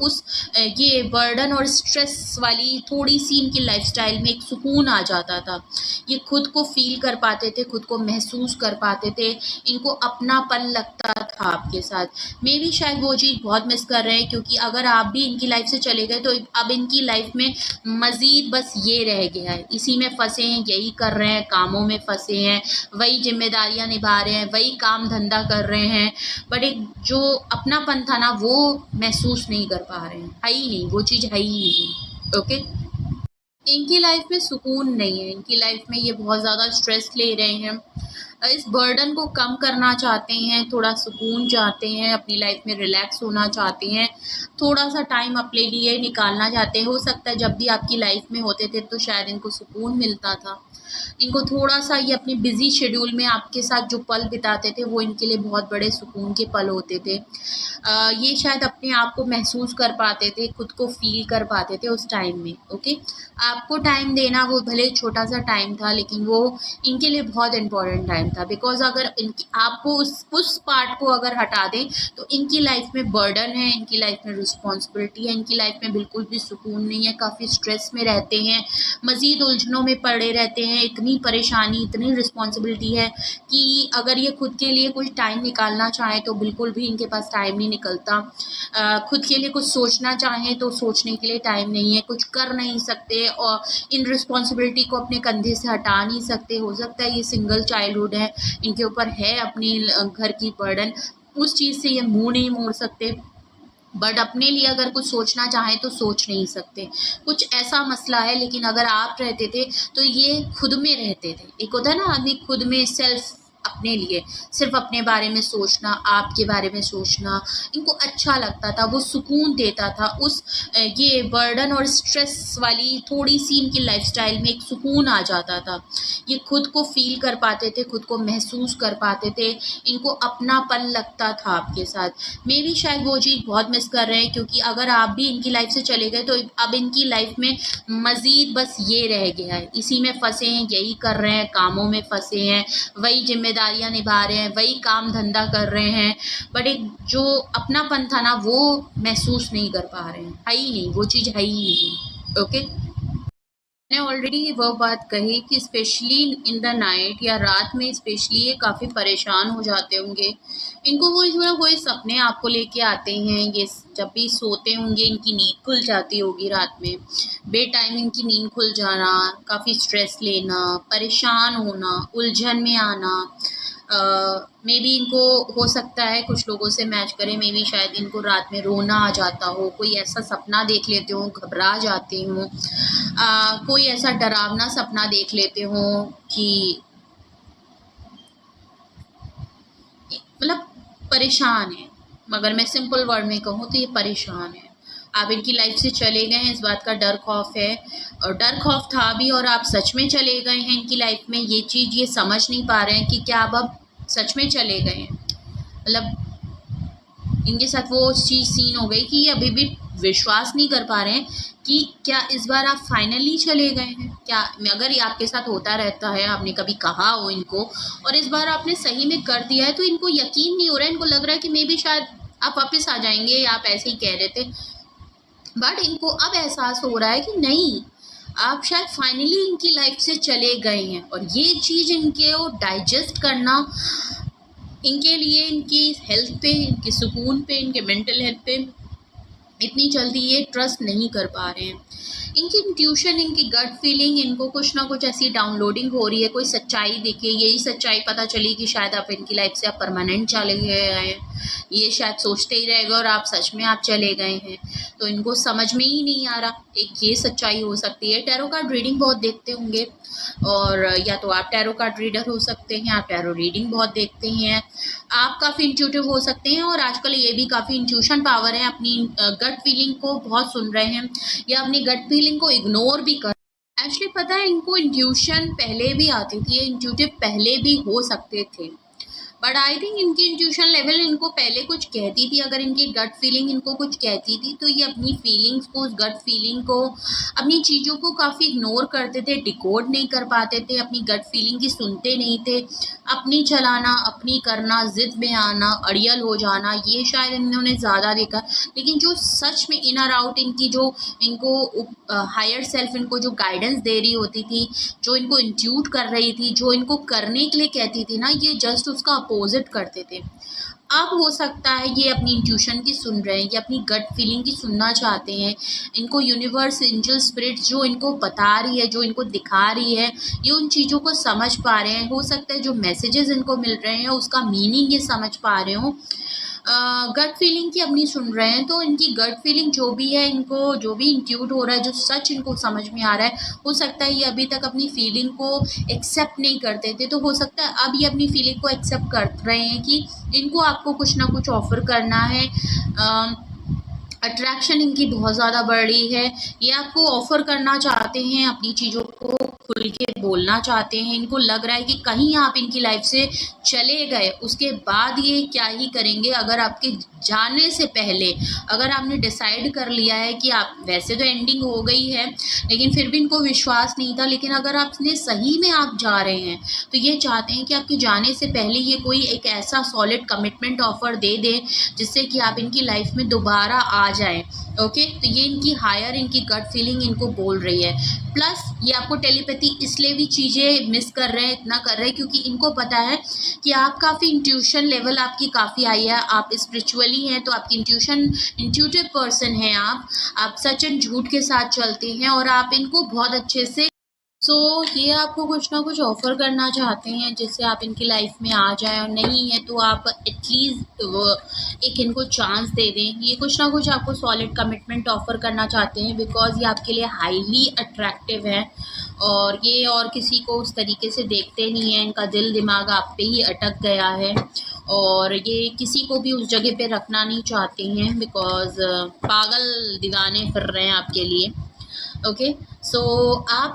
ये बर्डन और स्ट्रेस वाली थोड़ी सी इनकी लाइफस्टाइल में एक सुकून आ जाता था। ये खुद को फील कर पाते थे, खुद को महसूस कर पाते थे, इनको अपनापन लगता था आपके साथ। मे भी शायद वो चीज़ बहुत मिस कर रहे हैं, क्योंकि अगर आप भी इनकी लाइफ से चले गए तो अब इनकी लाइफ में मज़ीद बस ये रह गया है, इसी में फंसे हैं, यही कर रहे हैं, कामों में फंसे हैं, वही जिम्मेदारियां निभा रहे हैं, वही काम धंधा कर रहे हैं, बट एक जो अपनापन था ना वो महसूस नहीं कर पा रहे हैं, है ही नहीं, वो चीज़ है ही नहीं। ओके, इनकी लाइफ में सुकून नहीं है, इनकी लाइफ में ये बहुत ज़्यादा स्ट्रेस ले रहे हैं, इस बर्डन को कम करना चाहते हैं, थोड़ा सुकून चाहते हैं, अपनी लाइफ में रिलैक्स होना चाहते हैं, थोड़ा सा टाइम अपने लिए निकालना चाहते हैं। हो सकता है जब भी आपकी लाइफ में होते थे तो शायद इनको सुकून मिलता था। इनको थोड़ा सा ये अपने बिजी शेड्यूल में आपके साथ जो पल बिताते थे वो इनके लिए बहुत बड़े सुकून के पल होते थे। ये शायद अपने आप को महसूस कर पाते थे, खुद को फील कर पाते थे उस टाइम में। ओके, आपको टाइम देना वो भले छोटा सा टाइम था लेकिन वो इनके लिए बहुत इंपॉर्टेंट टाइम था, बिकॉज अगर आपको उस पार्ट को अगर हटा दें तो इनकी लाइफ में बर्डन है, इनकी लाइफ में रिस्पॉन्सिबिलिटी है, इनकी लाइफ में बिल्कुल भी सुकून नहीं है, काफ़ी स्ट्रेस में रहते हैं, मज़ीद उलझनों में पड़े रहते हैं, इतनी परेशानी, इतनी रिस्पॉन्सिबिलिटी है कि अगर ये खुद के लिए कुछ टाइम निकालना चाहें तो बिल्कुल भी इनके पास टाइम नहीं निकलता। खुद के लिए कुछ सोचना चाहें तो सोचने के लिए टाइम नहीं है, कुछ कर नहीं सकते और इन रिस्पॉन्सिबिलिटी को अपने कंधे से हटा नहीं सकते। हो सकता है ये सिंगल चाइल्डहुड है, इनके ऊपर है अपनी घर की बर्डन, उस चीज़ से ये मुंह नहीं मोड़ सकते, बट अपने लिए अगर कुछ सोचना चाहें तो सोच नहीं सकते। कुछ ऐसा मसला है। लेकिन अगर आप रहते थे तो ये खुद में रहते थे। एक होता है ना आदमी खुद में सेल्फ, अपने लिए सिर्फ अपने बारे में सोचना, आपके बारे में सोचना, इनको अच्छा लगता था, वो सुकून देता था। ये बर्डन और स्ट्रेस वाली थोड़ी सी इनकी लाइफस्टाइल में एक सुकून आ जाता था। ये खुद को फील कर पाते थे, खुद को महसूस कर पाते थे, इनको अपनापन लगता था आपके साथ। मे भी शायद वो चीज़ बहुत मिस कर रहे हैं, क्योंकि अगर आप भी इनकी लाइफ से चले गए तो अब इनकी लाइफ में मज़ीद बस ये रह गया है, इसी में फंसे हैं, यही कर रहे हैं, कामों में फंसे हैं, वही जिम्मेदारियां निभा रहे हैं, वही काम धंधा कर रहे हैं, बट एक जो अपनापन था ना वो महसूस नहीं कर पा रहे हैं, है ही नहीं, वो चीज़ है ही नहीं। ओके, मैंने ऑलरेडी वो बात कही कि स्पेशली इन द नाइट या रात में स्पेशली ये काफ़ी परेशान हो जाते होंगे। इनको कोई सपने आपको लेके आते हैं, ये जब भी सोते होंगे इनकी नींद खुल जाती होगी रात में, बे टाइम इनकी नींद खुल जाना, काफ़ी स्ट्रेस लेना, परेशान होना, उलझन में आना। मे बी इनको हो सकता है कुछ लोगों से मैच करें, मे बी शायद इनको रात में रोना आ जाता हो, कोई ऐसा सपना देख लेते हो, घबरा जाते हो, कोई ऐसा डरावना सपना देख लेते हो कि मतलब परेशान है। मगर मैं सिंपल वर्ड में कहूँ तो ये परेशान है। आप इनकी लाइफ से चले गए हैं, इस बात का डर खौफ है, और डर खौफ था भी, और आप सच में चले गए हैं इनकी लाइफ में, ये चीज़ ये समझ नहीं पा रहे हैं कि क्या आप अब सच में चले गए हैं। मतलब इनके साथ वो चीज़ सीन हो गई कि ये अभी भी विश्वास नहीं कर पा रहे हैं कि क्या इस बार आप फाइनली चले गए हैं। क्या अगर ये आपके साथ होता रहता है, आपने कभी कहा हो इनको और इस बार आपने सही में कर दिया है, तो इनको यकीन नहीं हो रहा है, इनको लग रहा है कि मे बी शायद आप वापस आ जाएंगे, या आप ऐसे ही कह रहे थे, बट इनको अब एहसास हो रहा है कि नहीं, आप शायद फाइनली इनकी लाइफ से चले गए हैं। और ये चीज़ इनके वो डाइजेस्ट करना इनके लिए, इनकी हेल्थ पे, इनके सुकून पे, इनके मेंटल हेल्थ पे इतनी जल्दी ये ट्रस्ट नहीं कर पा रहे हैं। इनकी इंट्यूशन, इनकी गट फीलिंग, इनको कुछ ना कुछ ऐसी डाउनलोडिंग हो रही है, कोई सच्चाई दिखे, यही सच्चाई पता चली कि शायद आप इनकी लाइफ से आप परमानेंट चले गए हैं, ये शायद सोचते ही रहेगा और आप सच में आप चले गए हैं, तो इनको समझ में ही नहीं आ रहा। एक ये सच्चाई हो सकती है। टैरो कार्ड रीडिंग बहुत देखते होंगे, और या तो आप टैरो कार्ड रीडर हो सकते हैं, आप टैरो रीडिंग बहुत देखते हैं, आप काफ़ी इंट्यूटिव हो सकते हैं, और आजकल ये भी काफ़ी इंट्यूशन पावर है, अपनी गट फीलिंग को बहुत सुन रहे हैं, या अपनी गट फीलिंग को इग्नोर भी कर। एक्चुअली पता है, इनको इंट्यूशन पहले भी आती थी, ये इंट्यूटिव पहले भी हो सकते थे, बट आई थिंक इनकी इंट्यूशन लेवल इनको पहले कुछ कहती थी। अगर इनकी गट फीलिंग इनको कुछ कहती थी तो ये अपनी फीलिंग्स को, उस गट फीलिंग को, अपनी चीज़ों को काफ़ी इग्नोर करते थे, डिकोड नहीं कर पाते थे, अपनी गट फीलिंग की सुनते नहीं थे, अपनी चलाना, अपनी करना, ज़िद में आना, अड़ियल हो जाना, ये शायद इन्होंने ज़्यादा देखा। लेकिन जो सच में इनर आउट इनकी जो इनको हायर सेल्फ इनको जो गाइडेंस दे रही होती थी, जो इनको इंट्यूट कर रही थी, जो इनको करने के लिए कहती थी ना, ये जस्ट उसका अपोजिट करते थे। अब हो सकता है ये अपनी इंट्यूशन की सुन रहे हैं, ये अपनी गट फीलिंग की सुनना चाहते हैं, इनको यूनिवर्स, एंजल, स्पिरिट जो इनको बता रही है, जो इनको दिखा रही है, ये उन चीज़ों को समझ पा रहे हैं। हो सकता है जो मैसेजेस इनको मिल रहे हैं उसका मीनिंग ये समझ पा रहे हो। गट फीलिंग की अपनी सुन रहे हैं, तो इनकी गट फीलिंग जो भी है, इनको जो भी इंट्यूट हो रहा है, जो सच इनको समझ में आ रहा है, हो सकता है ये अभी तक अपनी फीलिंग को एक्सेप्ट नहीं करते थे, तो हो सकता है अब ये अपनी फीलिंग को एक्सेप्ट कर रहे हैं कि इनको आपको कुछ ना कुछ ऑफ़र करना है। अट्रैक्शन इनकी बहुत ज़्यादा बढ़ रही है, ये आपको ऑफ़र करना चाहते हैं, अपनी चीज़ों को खुल के बोलना चाहते हैं। इनको लग रहा है कि कहीं आप इनकी लाइफ से चले गए उसके बाद ये क्या ही करेंगे, अगर आपके जाने से पहले अगर आपने डिसाइड कर लिया है कि आप, वैसे तो एंडिंग हो गई है लेकिन फिर भी इनको विश्वास नहीं था, लेकिन अगर आपने सही में आप जा रहे हैं तो ये चाहते हैं कि आपके जाने से पहले ये कोई एक ऐसा सॉलिड कमिटमेंट ऑफर दे दे जिससे कि आप इनकी लाइफ में दोबारा आ जाएं। ओके, तो ये इनकी हायर, इनकी गट फीलिंग इनको बोल रही है। प्लस ये आपको टेलीपैथी इसलिए भी चीज़ें मिस कर रहे हैं, इतना कर रहे हैं क्योंकि इनको पता है कि आप काफ़ी इंट्यूशन लेवल आपकी काफ़ी हाई है, आप स्पिरिचुअली हैं, तो आपकी इंट्यूटिव पर्सन हैं आप सच एंड झूठ के साथ चलते हैं और आप इनको बहुत अच्छे से, ये आपको कुछ ना कुछ ऑफ़र करना चाहते हैं जिससे आप इनकी लाइफ में आ जाएं, और नहीं है तो आप एटलीस्ट एक इनको चांस दे दें। ये कुछ ना कुछ आपको सॉलिड कमिटमेंट ऑफ़र करना चाहते हैं बिकॉज़ ये आपके लिए हाईली अट्रैक्टिव है और ये और किसी को उस तरीके से देखते नहीं हैं। इनका दिल दिमाग आप पे ही अटक गया है और ये किसी को भी उस जगह पे रखना नहीं चाहते हैं बिकॉज़ पागल दीवाने फिर रहे हैं आपके लिए। ओके, सो आप,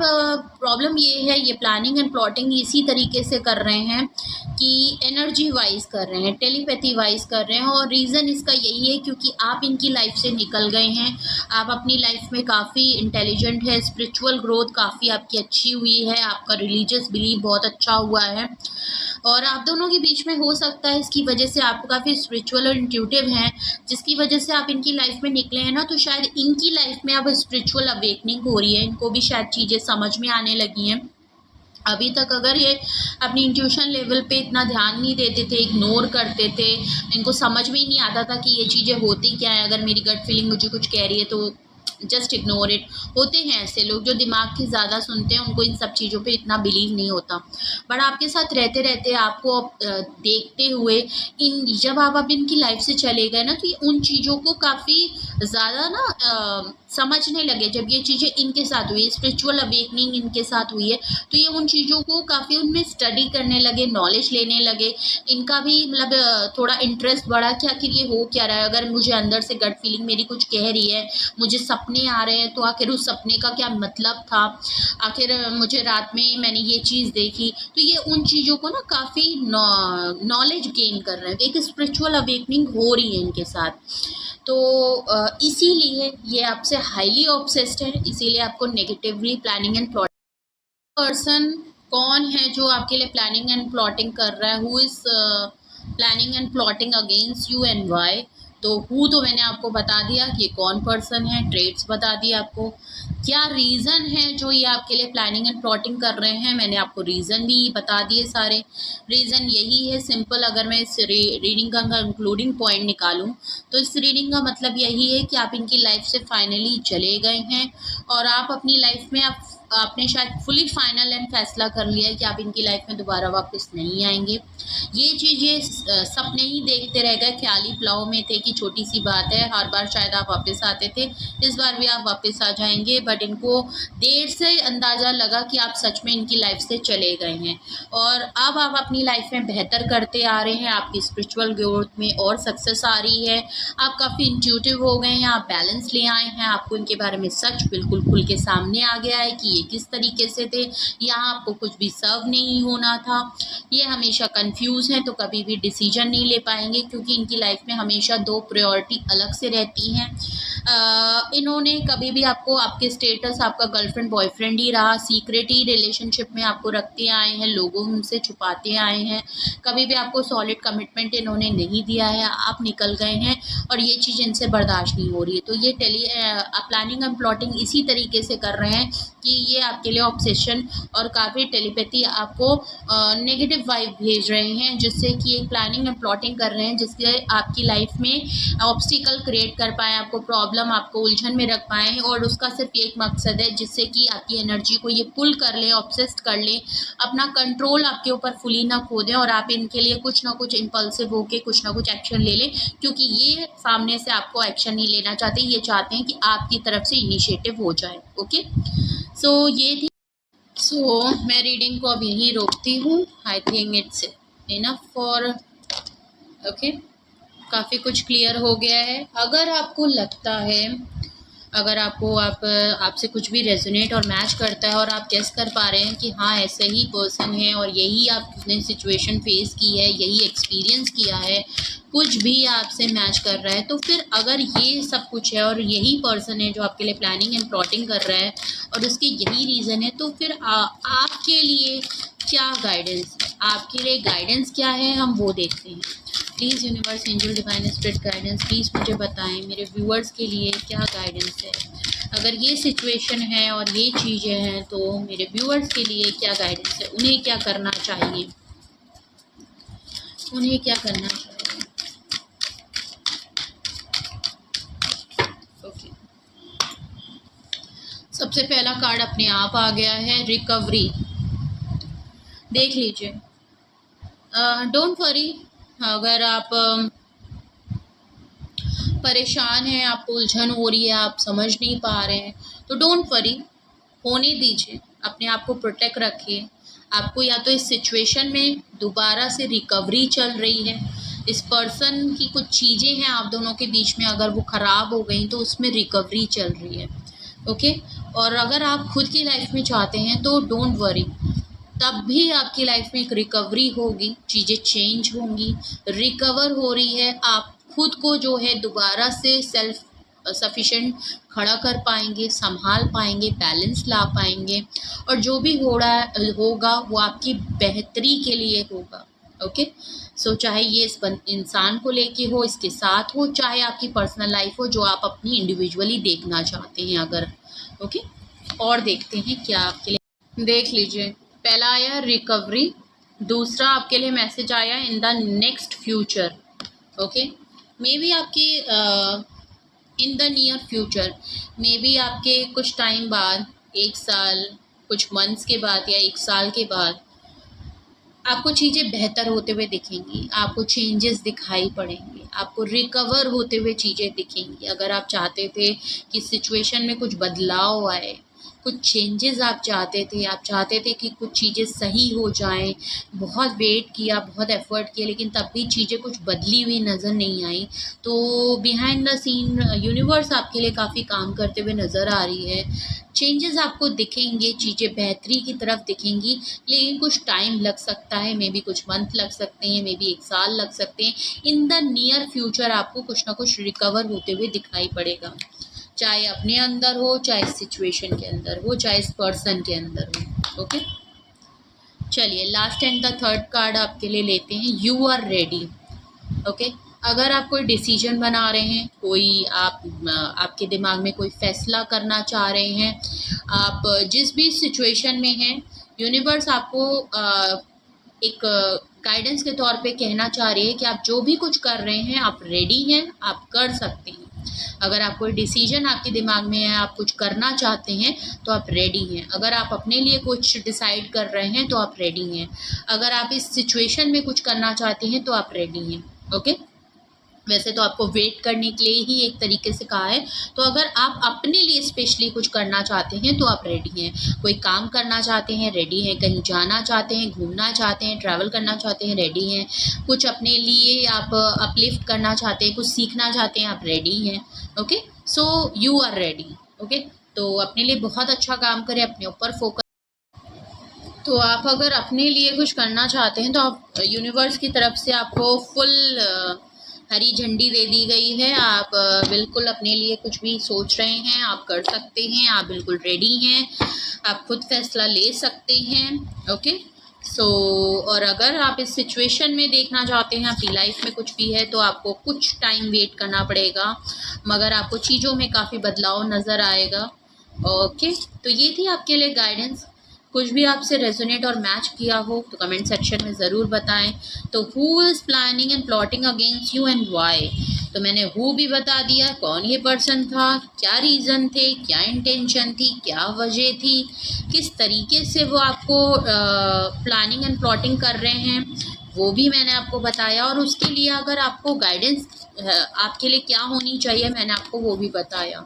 प्रॉब्लम ये है, ये प्लानिंग एंड प्लॉटिंग इसी तरीके से कर रहे हैं कि एनर्जी वाइज कर रहे हैं, टेलीपैथी वाइज कर रहे हैं, और रीज़न इसका यही है क्योंकि आप इनकी लाइफ से निकल गए हैं। आप अपनी लाइफ में काफ़ी इंटेलिजेंट है, स्पिरिचुअल ग्रोथ काफ़ी आपकी अच्छी हुई है, आपका रिलीजियस बिलीव बहुत अच्छा हुआ है और आप दोनों के बीच में हो सकता है इसकी वजह से आप काफ़ी स्पिरिचुअल और इंट्यूटिव हैं, जिसकी वजह से आप इनकी लाइफ में निकले हैं ना, तो शायद इनकी लाइफ में अब स्पिरिचुअल अवेकनिंग हो रही है, इनको भी शायद चीज़ें समझ में आने लगी हैं। अभी तक अगर ये अपनी इंट्यूशन लेवल पे इतना ध्यान नहीं देते थे, इग्नोर करते थे, इनको समझ में ही नहीं आता था कि ये चीज़ें होती क्या है, अगर मेरी गट फीलिंग मुझे कुछ कह रही है तो जस्ट इग्नोर इट। होते हैं ऐसे लोग जो दिमाग की ज़्यादा सुनते हैं, उनको इन सब चीज़ों पे इतना बिलीव नहीं होता। बट आपके साथ रहते रहते आपको देखते हुए जब आप अब इनकी लाइफ से चले गए ना, तो ये उन चीज़ों को काफ़ी ज़्यादा ना समझने लगे। जब ये चीज़ें इनके साथ हुई, स्पिरिचुअल अवेकनिंग इनके साथ हुई है, तो ये उन चीज़ों को काफ़ी उनमें स्टडी करने लगे, नॉलेज लेने लगे। इनका भी मतलब थोड़ा इंटरेस्ट बढ़ा कि आखिर ये हो क्या रहा है, अगर मुझे अंदर से गट फीलिंग मेरी कुछ कह रही है, मुझे सपने आ रहे हैं, तो आखिर उस सपने का क्या मतलब था, आखिर मुझे रात में मैंने ये चीज़ देखी। तो ये उन चीज़ों को ना काफ़ी नॉलेज गेन कर रहे हैं, एक स्पिरिचुअल अवेकनिंग हो रही है इनके साथ। तो इसीलिए ये आपसे हाईली ऑब्सेस्ड है, इसीलिए आपको negatively planning and plotting. Person कौन है जो आपके लिए प्लानिंग एंड प्लॉटिंग कर रहा है, who is planning and plotting against you and why. तो हु तो मैंने आपको बता दिया कि ये कौन पर्सन है, ट्रेड्स बता दिए आपको, क्या रीज़न है जो ये आपके लिए प्लानिंग एंड प्लॉटिंग कर रहे हैं, मैंने आपको रीज़न भी बता दिए सारे। रीज़न यही है सिंपल, अगर मैं इस रीडिंग का कंक्लूडिंग पॉइंट निकालूं तो इस रीडिंग का मतलब यही है कि आप इनकी लाइफ से फाइनली चले गए हैं और आप अपनी लाइफ में आपने शायद फुली फाइनल एंड फैसला कर लिया है कि आप इनकी लाइफ में दोबारा वापस नहीं आएंगे। ये चीज़ें सपने ही देखते रह गए, ख्याली पुलाव में थे कि छोटी सी बात है, हर बार शायद आप वापस आते थे, इस बार भी आप वापस आ जाएंगे। बट इनको देर से अंदाज़ा लगा कि आप सच में इनकी लाइफ से चले गए हैं और अब आप अपनी लाइफ में बेहतर करते आ रहे हैं, आपकी स्पिरिचुअल ग्रोथ में और सक्सेस आ रही है, आप काफ़ी इंट्यूटिव हो गए हैं, आप बैलेंस ले आए हैं, आपको इनके बारे में सच बिल्कुल खुल के सामने आ गया है कि ये किस तरीके से थे, यहाँ आपको कुछ भी सर्व नहीं होना था। ये हमेशा कंफ्यूज हैं तो कभी भी डिसीजन नहीं ले पाएंगे क्योंकि इनकी लाइफ में हमेशा दो प्रायोरिटी अलग से रहती हैं। इन्होंने कभी भी आपको, आपके स्टेटस आपका गर्लफ्रेंड बॉयफ्रेंड ही रहा, सीक्रेट ही रिलेशनशिप में आपको रखते आए हैं, लोगों से छुपाते आए हैं, कभी भी आपको सॉलिड कमिटमेंट इन्होंने नहीं दिया है, आप निकल गए हैं और ये चीज़ इनसे बर्दाश्त नहीं हो रही है। तो ये प्लानिंग एंड प्लॉटिंग इसी तरीके से कर रहे हैं कि ये आपके लिए ऑब्सेशन और काफ़ी टेलीपैथी आपको नेगेटिव वाइब भेज रहे हैं, जिससे कि एक प्लानिंग एंड प्लॉटिंग कर रहे हैं जिससे आपकी लाइफ में ऑब्स्टिकल क्रिएट कर पाएँ, आपको प्रॉब्लम, आपको उलझन में रख पाएँ और उसका सिर्फ एक मकसद है जिससे कि आपकी एनर्जी को ये पुल कर ले, ऑब्सेस्ड कर ले, अपना कंट्रोल आपके ऊपर फुली ना खो दें और आप इनके लिए कुछ ना कुछ इम्पल्सिव होके कुछ ना कुछ एक्शन ले लें, क्योंकि ये सामने से आपको एक्शन नहीं लेना चाहते, ये चाहते हैं कि आपकी तरफ से इनिशिएटिव हो जाए। ओके, ये थी। मैं रीडिंग को अब यहीं रोकती हूँ। I think it's enough for, okay, काफ़ी कुछ क्लियर हो गया है। अगर आपको लगता है अगर आपसे कुछ भी रेजोनेट और मैच करता है और आप गेस कर पा रहे हैं कि हाँ ऐसे ही पर्सन है और यही आपने सिचुएशन फेस की है, यही एक्सपीरियंस किया है, कुछ भी आपसे मैच कर रहा है, तो फिर अगर ये सब कुछ है और यही पर्सन है जो आपके लिए प्लानिंग एंड प्लॉटिंग कर रहा है और उसके यही रीज़न है, तो फिर आपके लिए क्या गाइडेंस है, आपके लिए गाइडेंस क्या है, हम वो देखते हैं। Please universe, angel, divine spirit guidance, please मुझे बताएं मेरे व्यूअर्स के लिए क्या गाइडेंस है। अगर ये सिचुएशन है और ये चीज़ें हैं तो मेरे व्यूअर्स के लिए क्या गाइडेंस है, उन्हें क्या करना चाहिए, उन्हें क्या करना चाहिए। ओके, सबसे पहला कार्ड अपने आप आ गया है, रिकवरी। देख लीजिए, डोंट वरी, अगर आप परेशान हैं, आपको उलझन हो रही है, आप समझ नहीं पा रहे हैं, तो डोंट वरी, होने दीजिए, अपने आप को प्रोटेक्ट रखिए। आपको या तो इस सिचुएशन में दोबारा से रिकवरी चल रही है, इस पर्सन की कुछ चीज़ें हैं आप दोनों के बीच में, अगर वो ख़राब हो गई तो उसमें रिकवरी चल रही है। ओके, और अगर आप खुद की लाइफ में चाहते हैं तो डोंट वरी, तब भी आपकी लाइफ में एक रिकवरी होगी, चीज़ें चेंज होंगी, रिकवर हो रही है, आप खुद को जो है दोबारा से सेल्फ सफिशेंट खड़ा कर पाएंगे, संभाल पाएंगे, बैलेंस ला पाएंगे, और जो भी होगा वो आपकी बेहतरी के लिए होगा। ओके, सो चाहे ये इस इंसान को लेके हो, इसके साथ हो, चाहे आपकी पर्सनल लाइफ हो जो आप अपनी इंडिविजुअली देखना चाहते हैं अगर। ओके, और देखते हैं क्या आपके लिए। देख लीजिए, पहला आया रिकवरी, दूसरा आपके लिए मैसेज आया in the next future. Okay, maybe आपकी in the near future, maybe आपके कुछ टाइम बाद, 1 साल, कुछ मंथ्स के बाद या 1 साल के बाद आपको चीज़ें बेहतर होते हुए दिखेंगी, आपको चेंजेस दिखाई पड़ेंगे, आपको रिकवर होते हुए चीज़ें दिखेंगी। अगर आप चाहते थे कि सिचुएशन में कुछ बदलाव आए, कुछ चेंजेस आप चाहते थे कि कुछ चीज़ें सही हो जाएं, बहुत वेट किया, बहुत एफर्ट किया, लेकिन तब भी चीज़ें कुछ बदली हुई नज़र नहीं आई, तो बिहाइंड द सीन यूनिवर्स आपके लिए काफ़ी काम करते हुए नज़र आ रही है। चेंजेस आपको दिखेंगे, चीज़ें बेहतरी की तरफ दिखेंगी, लेकिन कुछ टाइम लग सकता है, मे बी कुछ मंथ लग सकते हैं, मे बी 1 साल लग सकते हैं। इन द नियर फ्यूचर आपको कुछ ना कुछ रिकवर होते हुए दिखाई पड़ेगा, चाहे अपने अंदर हो, चाहे सिचुएशन के अंदर हो, चाहे इस पर्सन के अंदर हो। ओके, चलिए last and the third card आपके लिए लेते हैं, यू आर रेडी। ओके, अगर आप कोई डिसीजन बना रहे हैं, कोई आपके दिमाग में कोई फैसला करना चाह रहे हैं, आप जिस भी सिचुएशन में हैं, यूनिवर्स आपको एक गाइडेंस के तौर पे कहना चाह रही है कि आप जो भी कुछ कर रहे हैं, आप रेडी हैं, आप कर सकते हैं। अगर आप कोई डिसीजन आपके दिमाग में है, आप कुछ करना चाहते हैं, तो आप रेडी हैं। अगर आप अपने लिए कुछ डिसाइड कर रहे हैं तो आप रेडी हैं। अगर आप इस सिचुएशन में कुछ करना चाहते हैं तो आप रेडी हैं। ओके, वैसे तो आपको वेट करने के लिए ही एक तरीके से कहा है, तो अगर आप अपने लिए स्पेशली कुछ करना चाहते हैं तो आप रेडी हैं। कोई काम करना चाहते हैं, रेडी हैं। कहीं जाना चाहते हैं, घूमना चाहते हैं, ट्रैवल करना चाहते हैं, रेडी हैं। कुछ अपने लिए आप अपलिफ्ट करना चाहते हैं, कुछ सीखना चाहते हैं, आप रेडी हैं। Okay, so you are ready. Okay, तो अपने लिए बहुत अच्छा काम करें, अपने ऊपर फोकस। तो आप अगर अपने लिए कुछ करना चाहते हैं तो आप यूनिवर्स की तरफ से आपको फुल हरी झंडी दे दी गई है। आप बिल्कुल अपने लिए कुछ भी सोच रहे हैं, आप कर सकते हैं, आप बिल्कुल रेडी हैं, आप खुद फैसला ले सकते हैं। ओके, सो और अगर आप इस सिचुएशन में देखना चाहते हैं, आपकी लाइफ में कुछ भी है, तो आपको कुछ टाइम वेट करना पड़ेगा, मगर आपको चीज़ों में काफ़ी बदलाव नज़र आएगा। ओके, तो ये थी आपके लिए गाइडेंस। कुछ भी आपसे रेजोनेट और मैच किया हो तो कमेंट सेक्शन में ज़रूर बताएं। तो who is planning and plotting against you and why, तो मैंने हु भी बता दिया, कौन ये पर्सन था, क्या रीज़न थे, क्या इंटेंशन थी, क्या वजह थी, किस तरीके से वो आपको प्लानिंग एंड प्लॉटिंग कर रहे हैं, वो भी मैंने आपको बताया। और उसके लिए अगर आपको गाइडेंस आपके लिए क्या होनी चाहिए, मैंने आपको वो भी बताया।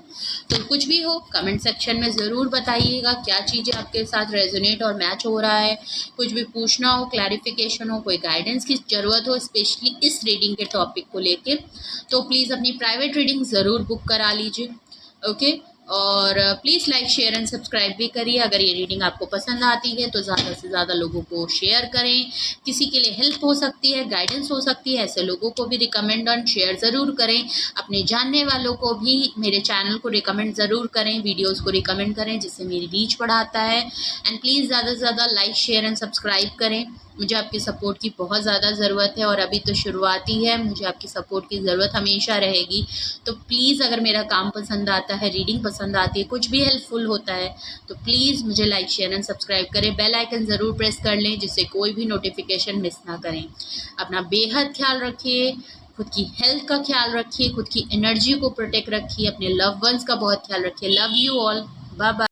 तो कुछ भी हो कमेंट सेक्शन में ज़रूर बताइएगा, क्या चीज़ें आपके साथ रेजोनेट और मैच हो रहा है। कुछ भी पूछना हो, क्लैरिफिकेशन हो, कोई गाइडेंस की ज़रूरत हो स्पेशली इस रीडिंग के टॉपिक को लेके, तो प्लीज़ अपनी प्राइवेट रीडिंग ज़रूर बुक करा लीजिए। ओके, और please like share and subscribe भी करिए। अगर ये रीडिंग आपको पसंद आती है तो ज़्यादा से ज़्यादा लोगों को शेयर करें, किसी के लिए हेल्प हो सकती है, गाइडेंस हो सकती है, ऐसे लोगों को भी रिकमेंड और शेयर ज़रूर करें। अपने जानने वालों को भी मेरे चैनल को रिकमेंड ज़रूर करें, वीडियोस को रिकमेंड करें, जिससे मेरी रीच बढ़ाता है। एंड प्लीज़ ज़्यादा से ज़्यादा लाइक शेयर एंड सब्सक्राइब करें। मुझे आपकी सपोर्ट की बहुत ज़्यादा ज़रूरत है और अभी तो शुरुआत ही है, मुझे आपकी सपोर्ट की ज़रूरत हमेशा रहेगी। तो प्लीज़ अगर मेरा काम पसंद आता है, रीडिंग पसंद आती है, कुछ भी हेल्पफुल होता है तो प्लीज़ मुझे लाइक शेयर एंड सब्सक्राइब करें। बेल आइकन ज़रूर प्रेस कर लें जिससे कोई भी नोटिफिकेशन मिस ना करें। अपना बेहद ख्याल रखिए, खुद की हेल्थ का ख्याल रखिए, खुद की एनर्जी को प्रोटेक्ट रखिए, अपने लव वंस का बहुत ख्याल रखिए। Love you all, bye bye.